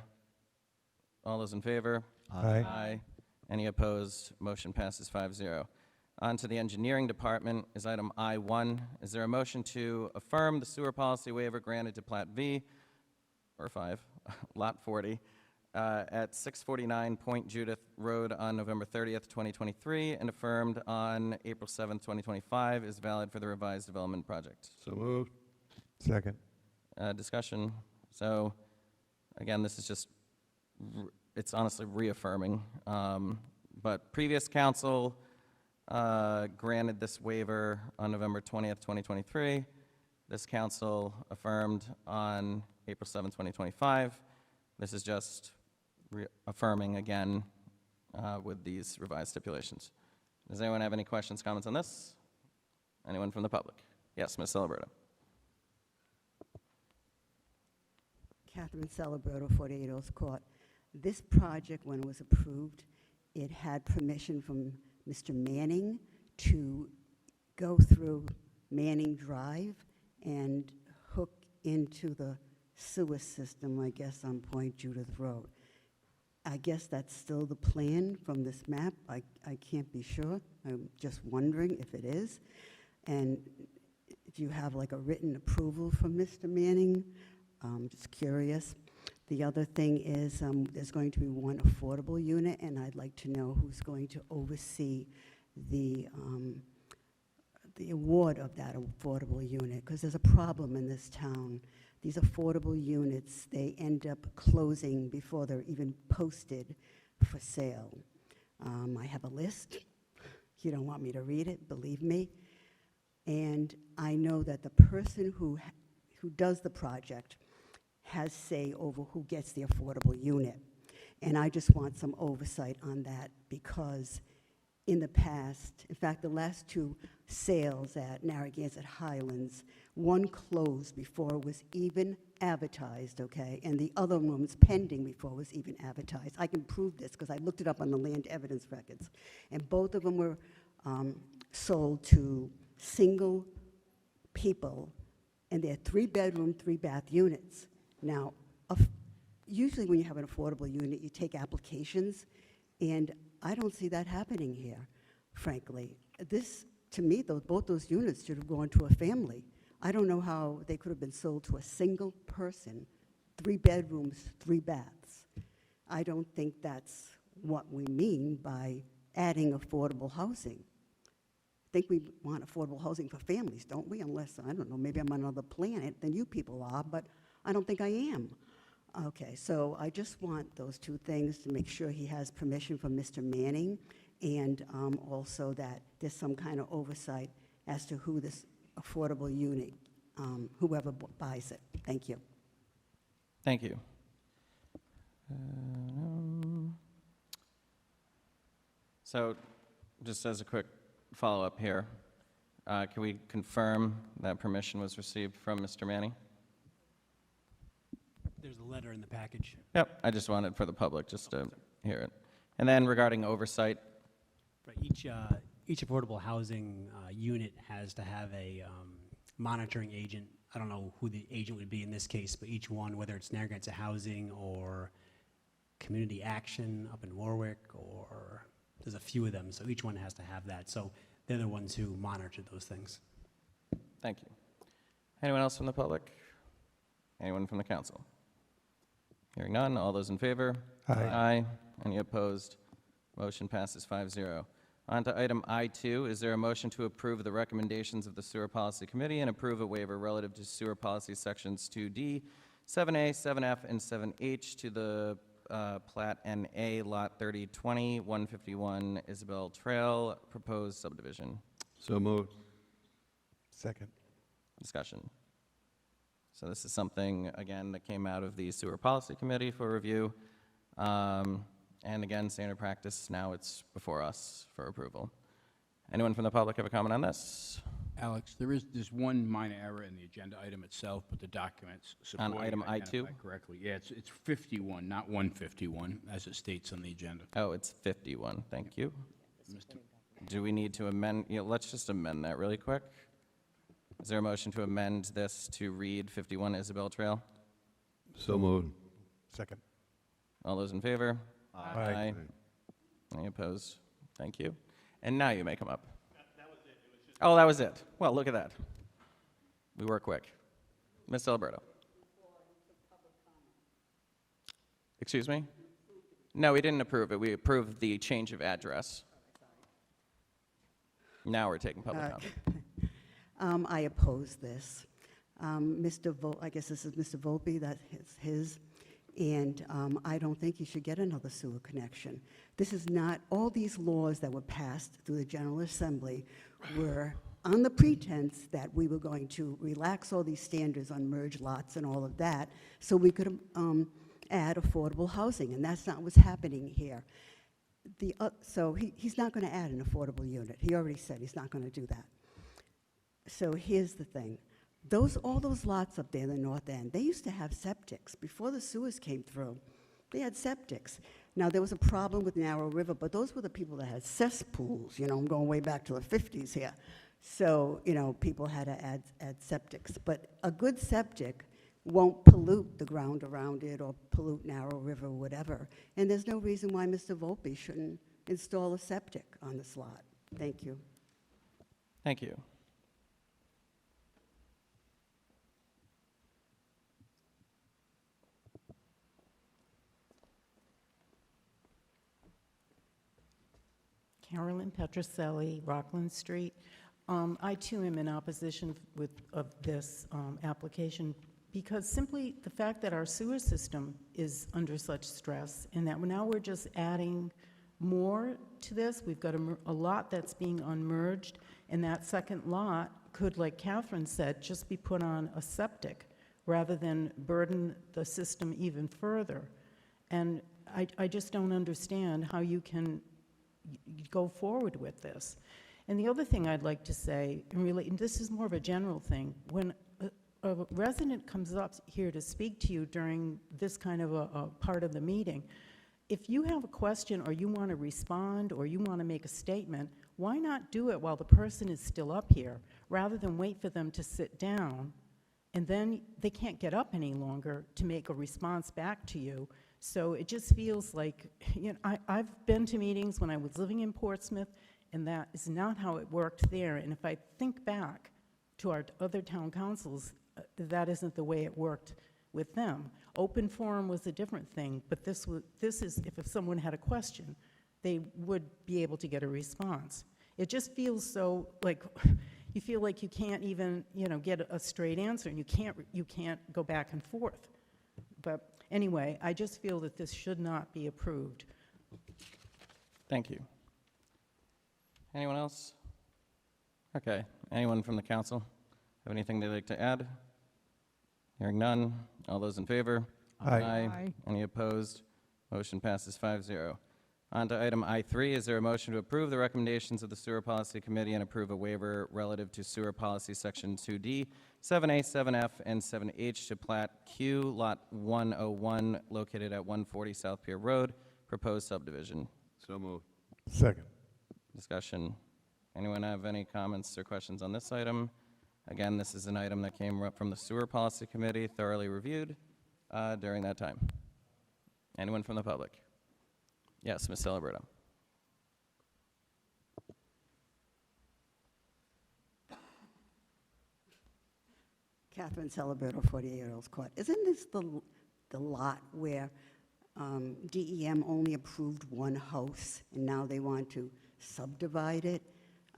All those in favor? Aye. Aye. Any opposed? Motion passes 5-0. On to the engineering department is item I-1. Is there a motion to affirm the sewer policy waiver granted to Plat V, or 5, Lot 40, at 649 Point Judith Road on November 30th, 2023, and affirmed on April 7th, 2025, is valid for the revised development project? So moved. Second. Discussion. So, again, this is just, it's honestly reaffirming. But previous council granted this waiver on November 20th, 2023. This council affirmed on April 7th, 2025. This is just reaffirming again with these revised stipulations. Does anyone have any questions, comments on this? Anyone from the public? Yes, Ms. Celebrato. Catherine Celebrato, 48 Earls Court. This project, when it was approved, it had permission from Mr. Manning to go through Manning Drive and hook into the sewer system, I guess, on Point Judith Road. I guess that's still the plan from this map. I can't be sure. I'm just wondering if it is. And do you have like a written approval from Mr. Manning? Just curious. The other thing is there's going to be one affordable unit, and I'd like to know who's going to oversee the award of that affordable unit, because there's a problem in this town. These affordable units, they end up closing before they're even posted for sale. I have a list. You don't want me to read it, believe me. And I know that the person who does the project has say over who gets the affordable unit. And I just want some oversight on that, because in the past, in fact, the last two sales at Narragansett Highlands, one closed before it was even advertised, okay? And the other one was pending before it was even advertised. I can prove this because I looked it up on the land evidence records. And both of them were sold to single people, and they're 3-bedroom, 3-bath units. Now, usually when you have an affordable unit, you take applications, and I don't see that happening here, frankly. This, to me, both those units should have gone to a family. I don't know how they could have been sold to a single person, 3 bedrooms, 3 baths. I don't think that's what we mean by adding affordable housing. I think we want affordable housing for families, don't we? Unless, I don't know, maybe I'm on another planet than you people are, but I don't think I am. Okay, so I just want those two things to make sure he has permission from Mr. Manning, and also that there's some kind of oversight as to who this affordable unit, whoever buys it. Thank you. Thank you. So, just as a quick follow-up here, can we confirm that permission was received from Mr. Manning? There's a letter in the package. Yep, I just wanted for the public just to hear it. And then regarding oversight, Right, each affordable housing unit has to have a monitoring agent. I don't know who the agent would be in this case, but each one, whether it's Narragansett Housing or Community Action up in Warwick, or there's a few of them, so each one has to have that. So they're the ones who monitor those things. Thank you. Anyone else from the public? Anyone from the council? Hearing none, all those in favor? Aye. Aye. Any opposed? Motion passes 5-0. On to item I2. Is there a motion to approve the recommendations of the Sewer Policy Committee and approve a waiver relative to Sewer Policy Sections 2D, 7A, 7F, and 7H to the Plat NA Lot 3020, 151 Isabel Trail, proposed subdivision? So moved. Second. Discussion. So this is something, again, that came out of the Sewer Policy Committee for review. And again, standard practice, now it's before us for approval. Anyone from the public have a comment on this? Alex, there's one minor error in the agenda item itself, but the documents On supporting item it I2? identify correctly. Yeah, it's 51, not 151, as it states on the agenda. Oh, it's 51, thank you. Mr. Do we need to amend, let's just amend that really quick. Is there a motion to amend this to read 51 Isabel Trail? So moved. Second. All those in favor? Aye. Any opposed? Thank you. And now you may come up. Oh, that was it. Well, look at that. We were quick. Ms. Alberto. Excuse me? No, we didn't approve it. We approved the change of address. Now we're taking public comment. I oppose this. I guess this is Mr. Volpe, that is his, and I don't think you should get another sewer connection. This is not, all these laws that were passed through the General Assembly were on the pretense that we were going to relax all these standards on merged lots and all of that, so we could add affordable housing, and that's not what's happening here. So he's not going to add an affordable unit. He already said he's not going to do that. So here's the thing. All those lots up there in the north end, they used to have septics. Before the sewers came through, they had septics. Now, there was a problem with Narrow River, but those were the people that had cesspools. You know, I'm going way back to the 50s here. So, you know, people had to add septics. But a good septic won't pollute the ground around it or pollute Narrow River or whatever. And there's no reason why Mr. Volpe shouldn't install a septic on this lot. Thank you. Thank you. Carolyn Petroselli, Rockland Street. I too am in opposition of this application because simply the fact that our sewer system is under such stress and that now we're just adding more to this. We've got a lot that's being unmerged, and that second lot could, like Catherine said, just be put on a septic rather than burden the system even further. And I just don't understand how you can go forward with this. And the other thing I'd like to say, and this is more of a general thing, when a resident comes up here to speak to you during this kind of a part of the meeting, if you have a question or you want to respond or you want to make a statement, why not do it while the person is still up here, rather than wait for them to sit down, and then they can't get up any longer to make a response back to you. So it just feels like, you know, I've been to meetings when I was living in Portsmouth, and that is not how it worked there. And if I think back to our other town councils, that isn't the way it worked with them. Open forum was a different thing, but this is, if someone had a question, they would be able to get a response. It just feels so like, you feel like you can't even, you know, get a straight answer, and you can't go back and forth. But anyway, I just feel that this should not be approved. Thank you. Anyone else? Okay. Anyone from the council have anything they'd like to add? Hearing none. All those in favor? Aye. Aye. Any opposed? Motion passes 5-0. On to item I3. Is there a motion to approve the recommendations of the Sewer Policy Committee and approve a waiver relative to Sewer Policy Section 2D, 7A, 7F, and 7H to Plat Q, Lot 101, located at 140 South Pier Road, proposed subdivision? So moved. Second. Discussion. Anyone have any comments or questions on this item? Again, this is an item that came up from the Sewer Policy Committee, thoroughly reviewed during that time. Anyone from the public? Yes, Ms. Celebrito. Catherine Celebrito, 48 Earls Court. Isn't this the lot where DEM only approved one house, and now they want to subdivide it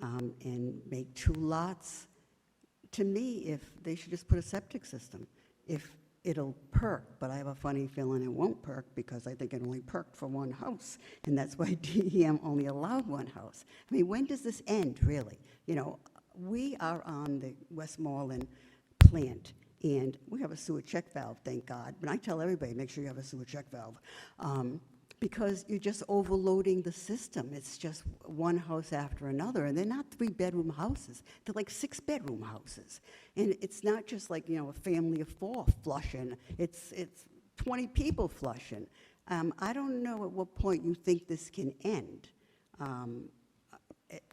and make 2 lots? To me, if they should just put a septic system, if it'll perk, but I have a funny feeling it won't perk because I think it only perked for one house, and that's why DEM only allowed one house. I mean, when does this end, really? You know, we are on the Westmoreland plant, and we have a sewer check valve, thank God. But I tell everybody, make sure you have a sewer check valve, because you're just overloading the system. It's just one house after another, and they're not 3-bedroom houses. They're like 6-bedroom houses. And it's not just like, you know, a family of 4 flushing. It's 20 people flushing. I don't know at what point you think this can end.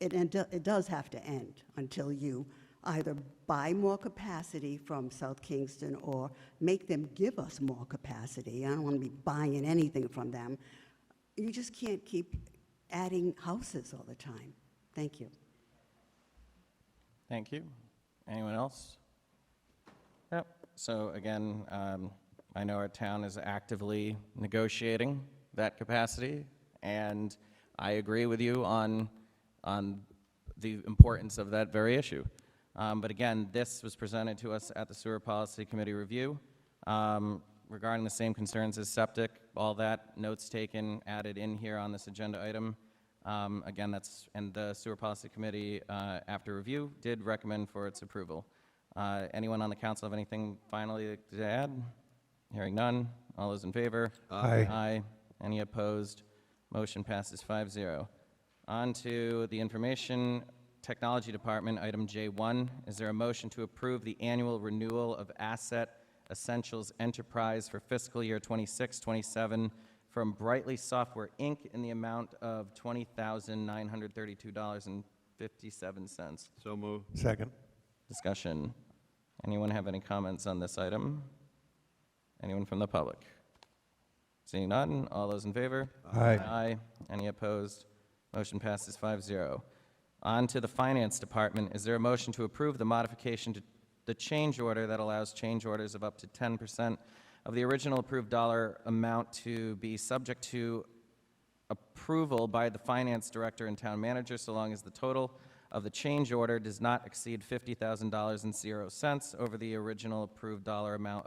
It does have to end until you either buy more capacity from South Kingston or make them give us more capacity. I don't want to be buying anything from them. You just can't keep adding houses all the time. Thank you. Thank you. Anyone else? Yep. So again, I know our town is actively negotiating that capacity, and I agree with you on the importance of that very issue. But again, this was presented to us at the Sewer Policy Committee review regarding the same concerns as septic, all that, notes taken, added in here on this agenda item. Again, and the Sewer Policy Committee, after review, did recommend for its approval. Anyone on the council have anything finally to add? Hearing none. All those in favor? Aye. Aye. Any opposed? Motion passes 5-0. On to the Information Technology Department, item J1. Is there a motion to approve the annual renewal of Asset Essentials Enterprise for fiscal year 26-27 from Brightly Software, Inc. in the amount of $20,932.57? So moved. Second. Discussion. Anyone have any comments on this item? Anyone from the public? Seeing none, all those in favor? Aye. Aye. Any opposed? Motion passes 5-0. On to the Finance Department. Is there a motion to approve the modification to the change order that allows change orders of up to 10% of the original approved dollar amount to be subject to approval by the Finance Director and Town Manager, so long as the total of the change order does not exceed $50,000.00 over the original approved dollar amount,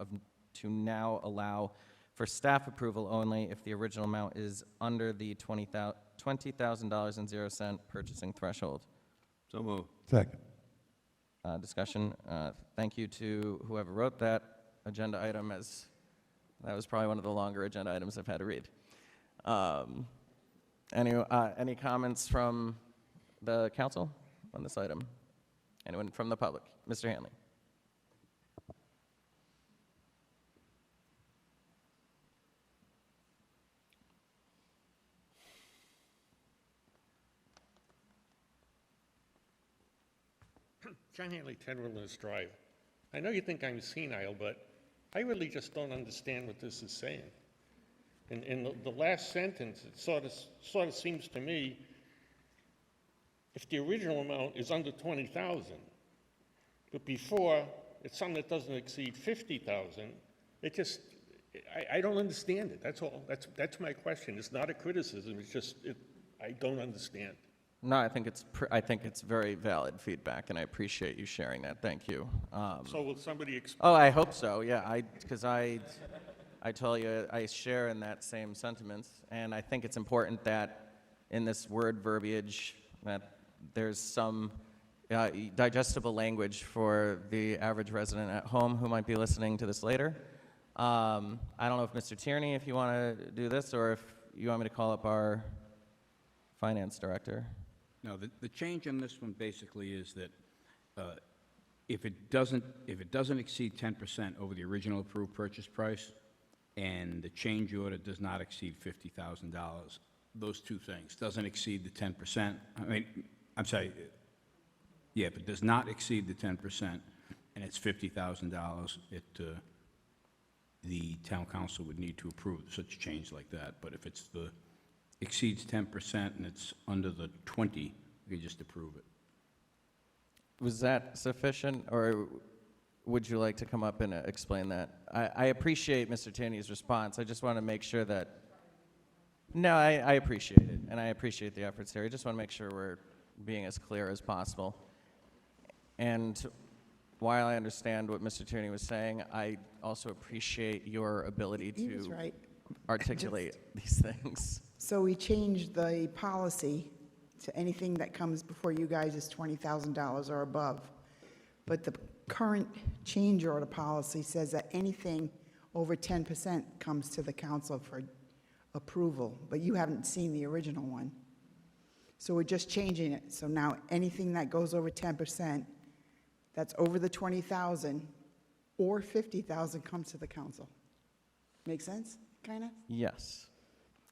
to now allow for staff approval only if the original amount is under the $20,000.00 purchasing threshold. So moved. Second. Discussion. Thank you to whoever wrote that agenda item, as that was probably one of the longer agenda items I've had to read. Any comments from the council on this item? Anyone from the public? Mr. Hanley. John Hanley, 10 Wilderness Drive. I know you think I'm senile, but I really just don't understand what this is saying. In the last sentence, it sort of seems to me, if the original amount is under 20,000, but before it's something that doesn't exceed 50,000, it just, I don't understand it. That's all. That's my question. It's not a criticism. It's just I don't understand. No, I think it's very valid feedback, and I appreciate you sharing that. Thank you. So will somebody explain? Oh, I hope so. Yeah, because I tell you, I share in that same sentiments, and I think it's important that in this word verbiage that there's some digestible language for the average resident at home who might be listening to this later. I don't know if Mr. Tierney, if you want to do this, or if you want me to call up our finance director. No, the change in this one basically is that if it doesn't exceed 10% over the original approved purchase price, and the change order does not exceed $50,000, those two things, doesn't exceed the 10%, I'm sorry, yeah, if it does not exceed the 10%, and it's $50,000, the town council would need to approve such a change like that. But if it's exceeds 10% and it's under the 20, we could just approve it. Was that sufficient, or would you like to come up and explain that? I appreciate Mr. Taney's response. I just want to make sure that, no, I appreciate it, and I appreciate the efforts here. I just want to make sure we're being as clear as possible. And while I understand what Mr. Tierney was saying, I also appreciate your ability He was to right. articulate these things. So we changed the policy to anything that comes before you guys is $20,000 or above. But the current change order policy says that anything over 10% comes to the council for approval, but you haven't seen the original one. So we're just changing it. So now anything that goes over 10%, that's over the 20,000 or 50,000 comes to the council. Make sense, kind of? Yes,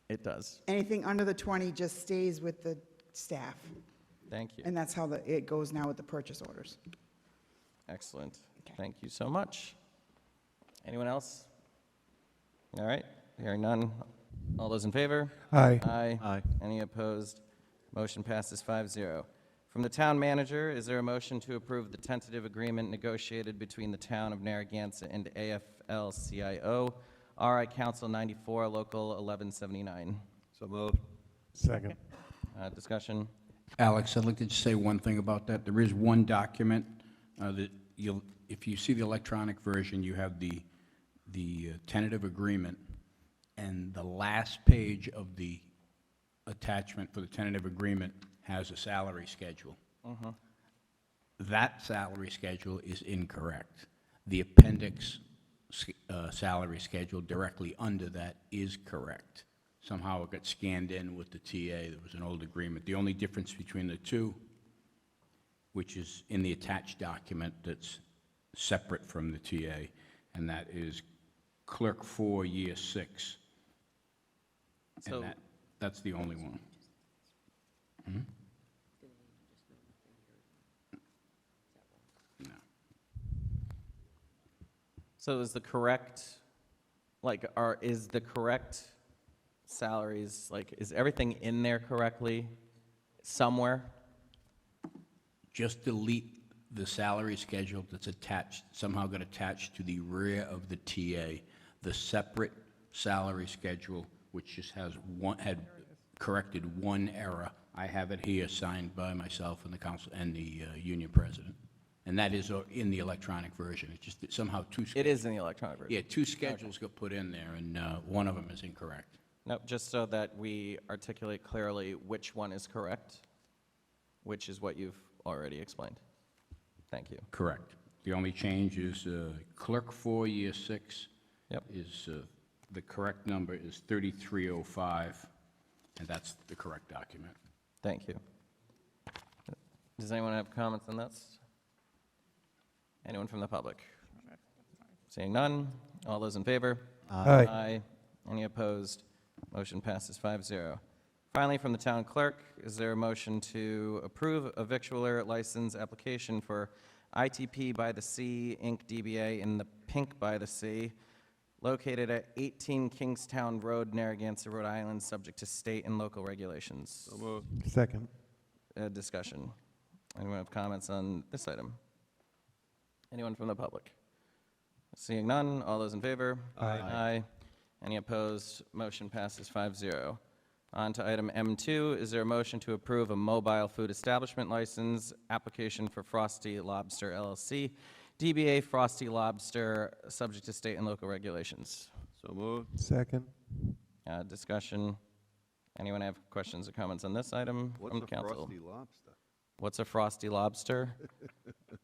it does. Anything under the 20 just stays with the staff. Thank you. And that's how it goes now with the purchase orders. Excellent. Thank you so much. Anyone else? All right, hearing none. All those in favor? Aye. Aye. Aye. Any opposed? Motion passes 5-0. From the town manager, is there a motion to approve the tentative agreement negotiated between the town of Narragansett and AFL-CIO, RI Council 94, Local 1179? So moved. Second. Discussion? Alex, I'd like to just say one thing about that. There is one document that if you see the electronic version, you have the tentative agreement, and the last page of the attachment for the tentative agreement has a salary schedule. That salary schedule is incorrect. The appendix salary schedule directly under that is correct. Somehow it got scanned in with the TA. There was an old agreement. The only difference between the two, which is in the attached document that's separate from the TA, and that is Clerk 4, Year 6. So- And that's the only one. No. So is the correct, is the correct salaries, is everything in there correctly somewhere? Just delete the salary schedule that's attached, somehow got attached to the rear of the TA, the separate salary schedule, which just had corrected one error. I have it here signed by myself and the council and the union president. And that is in the electronic version. It's just that somehow It is in the electronic version. Yeah, two schedules got put in there, and one of them is incorrect. No, just so that we articulate clearly which one is correct, which is what you've already explained. Thank you. Correct. The only change is Clerk 4, Year 6. Yep. Is, the correct number is 3305, and that's the correct document. Thank you. Does anyone have comments on this? Anyone from the public? Seeing none, all those in favor? Aye. Aye. Any opposed? Motion passes 5-0. Finally, from the town clerk, is there a motion to approve a victualler license application for ITP by the Sea, Inc., DBA in the Pink by the Sea, located at 18 Kingstown Road, Narragansett, Rhode Island, subject to state and local regulations? So moved. Second. Discussion. Anyone have comments on this item? Anyone from the public? Seeing none, all those in favor? Aye. Aye. Any opposed? Motion passes 5-0. On to item M2. Is there a motion to approve a mobile food establishment license application for Frosty Lobster LLC, DBA Frosty Lobster, subject to state and local regulations? So moved. Second. Discussion. Anyone have questions or comments on this item What's from a council? frosty lobster? What's a Frosty Lobster?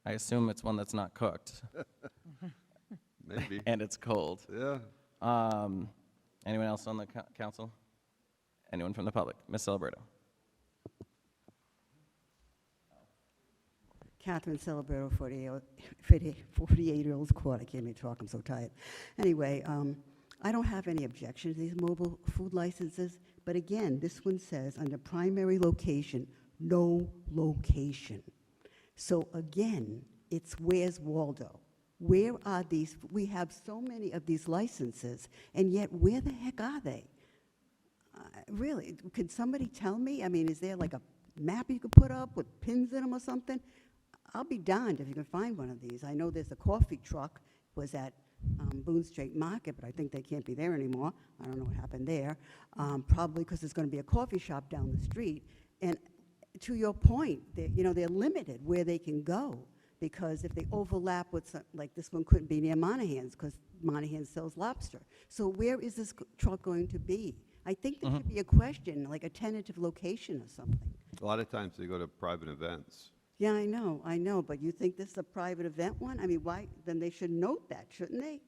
I assume it's one that's not cooked. Maybe. And it's cold. Yeah. Anyone else on the council? Anyone from the public? Ms. Celebrato. Catherine Celebrato, 48 Earls Court. I can't even talk, I'm so tired. Anyway, I don't have any objection to these mobile food licenses, but again, this one says under primary location, no location. So again, it's where's Waldo? Where are these? We have so many of these licenses, and yet where the heck are they? Really, could somebody tell me? I mean, is there like a map you could put up with pins in them or something? I'll be darned if you can find one of these. I know there's a coffee truck, was at Boone Street Market, but I think they can't be there anymore. I don't know what happened there. Probably because there's going to be a coffee shop down the street. And to your point, they're limited where they can go, because if they overlap with, like this one couldn't be near Monahan's because Monahan sells lobster. So where is this truck going to be? I think there should be a question, like a tentative location or something. A lot of times they go to private events. Yeah, I know, but you think this is a private event one? I mean, why, then they should note that, shouldn't they?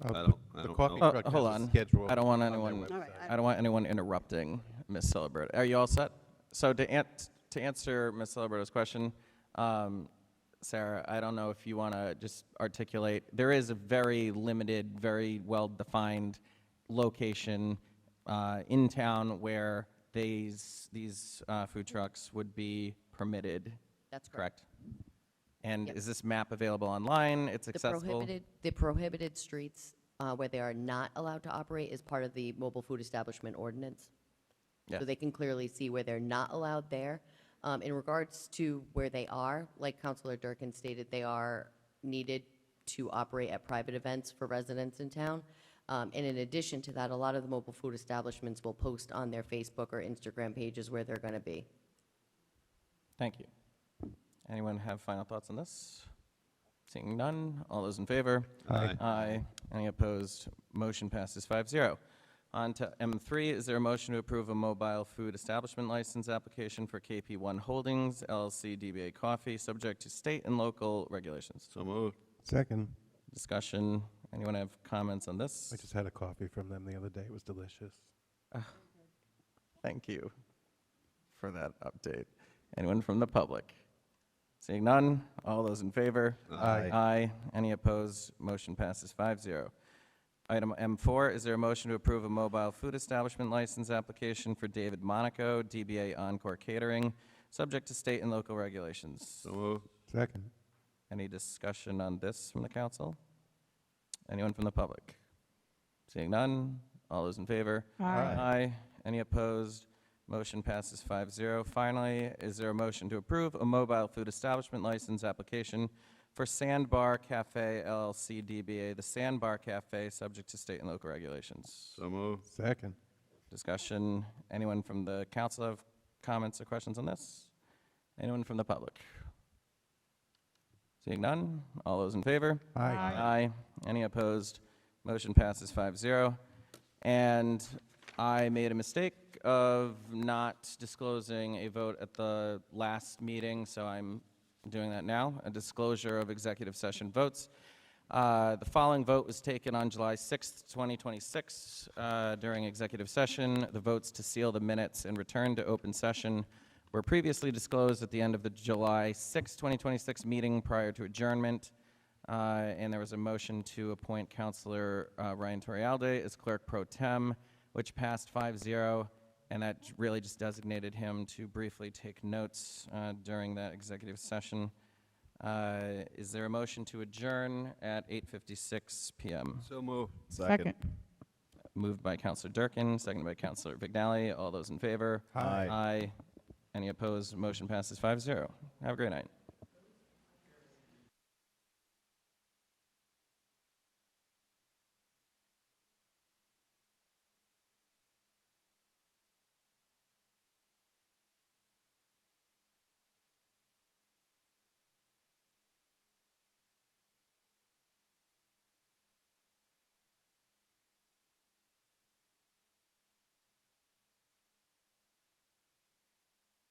I The don't coffee know. truck Hold has a on. schedule I don't want on their anyone, website. All right, I don't want anyone interrupting Ms. Celebrate. Are you all set? So to answer Ms. Celebrate's question, Sarah, I don't know if you want to just articulate. There is a very limited, very well-defined location in town where these food trucks would be permitted. That's correct. And Yep. is this map available online? It's accessible? The prohibited streets where they are not allowed to operate is part of the mobile food establishment ordinance. Yeah. So they can clearly see where they're not allowed there. In regards to where they are, like Councilor Durkin stated, they are needed to operate at private events for residents in town. And in addition to that, a lot of the mobile food establishments will post on their Facebook or Instagram pages where they're going to be. Thank you. Anyone have final thoughts on this? Seeing none, all those in favor? Aye. Aye. Any opposed? Motion passes 5-0. On to M3, is there a motion to approve a mobile food establishment license application for KP1 Holdings, LLC DBA Coffee, subject to state and local regulations? So moved. Second. Discussion. Anyone have comments on this? I just had a coffee from them the other day. It was delicious. Thank you for that update. Anyone from the public? Seeing none, all those in favor? Aye. Aye. Any opposed? Motion passes 5-0. Item M4, is there a motion to approve a mobile food establishment license application for David Monaco, DBA Encore Catering, subject to state and local regulations? So moved. Second. Any discussion on this from the council? Anyone from the public? Seeing none, all those in favor? Aye. Aye. Any opposed? Motion passes 5-0. Finally, is there a motion to approve a mobile food establishment license application for Sandbar Cafe LLC DBA The Sandbar Cafe, subject to state and local regulations? So moved. Second. Discussion. Anyone from the council have comments or questions on this? Anyone from the public? Seeing none, all those in favor? Aye. Aye. Any opposed? Motion passes 5-0. And I made a mistake of not disclosing a vote at the last meeting, so I'm doing that now, a disclosure of executive session votes. The following vote was taken on July 6th, 2026, during executive session. The votes to seal the minutes and return to open session were previously disclosed at the end of the July 6th, 2026 meeting prior to adjournment. And there was a motion to appoint Councilor Ryan Torialde as clerk pro tem, which passed 5-0, and that really just designated him to briefly take notes during that executive session. Is there a motion to adjourn at 8:56 p.m.? So moved. Second. Moved by Councilor Durkin, seconded by Councilor Vignali. All those in favor? Aye. Aye. Any opposed? Motion passes 5-0. Have a great night.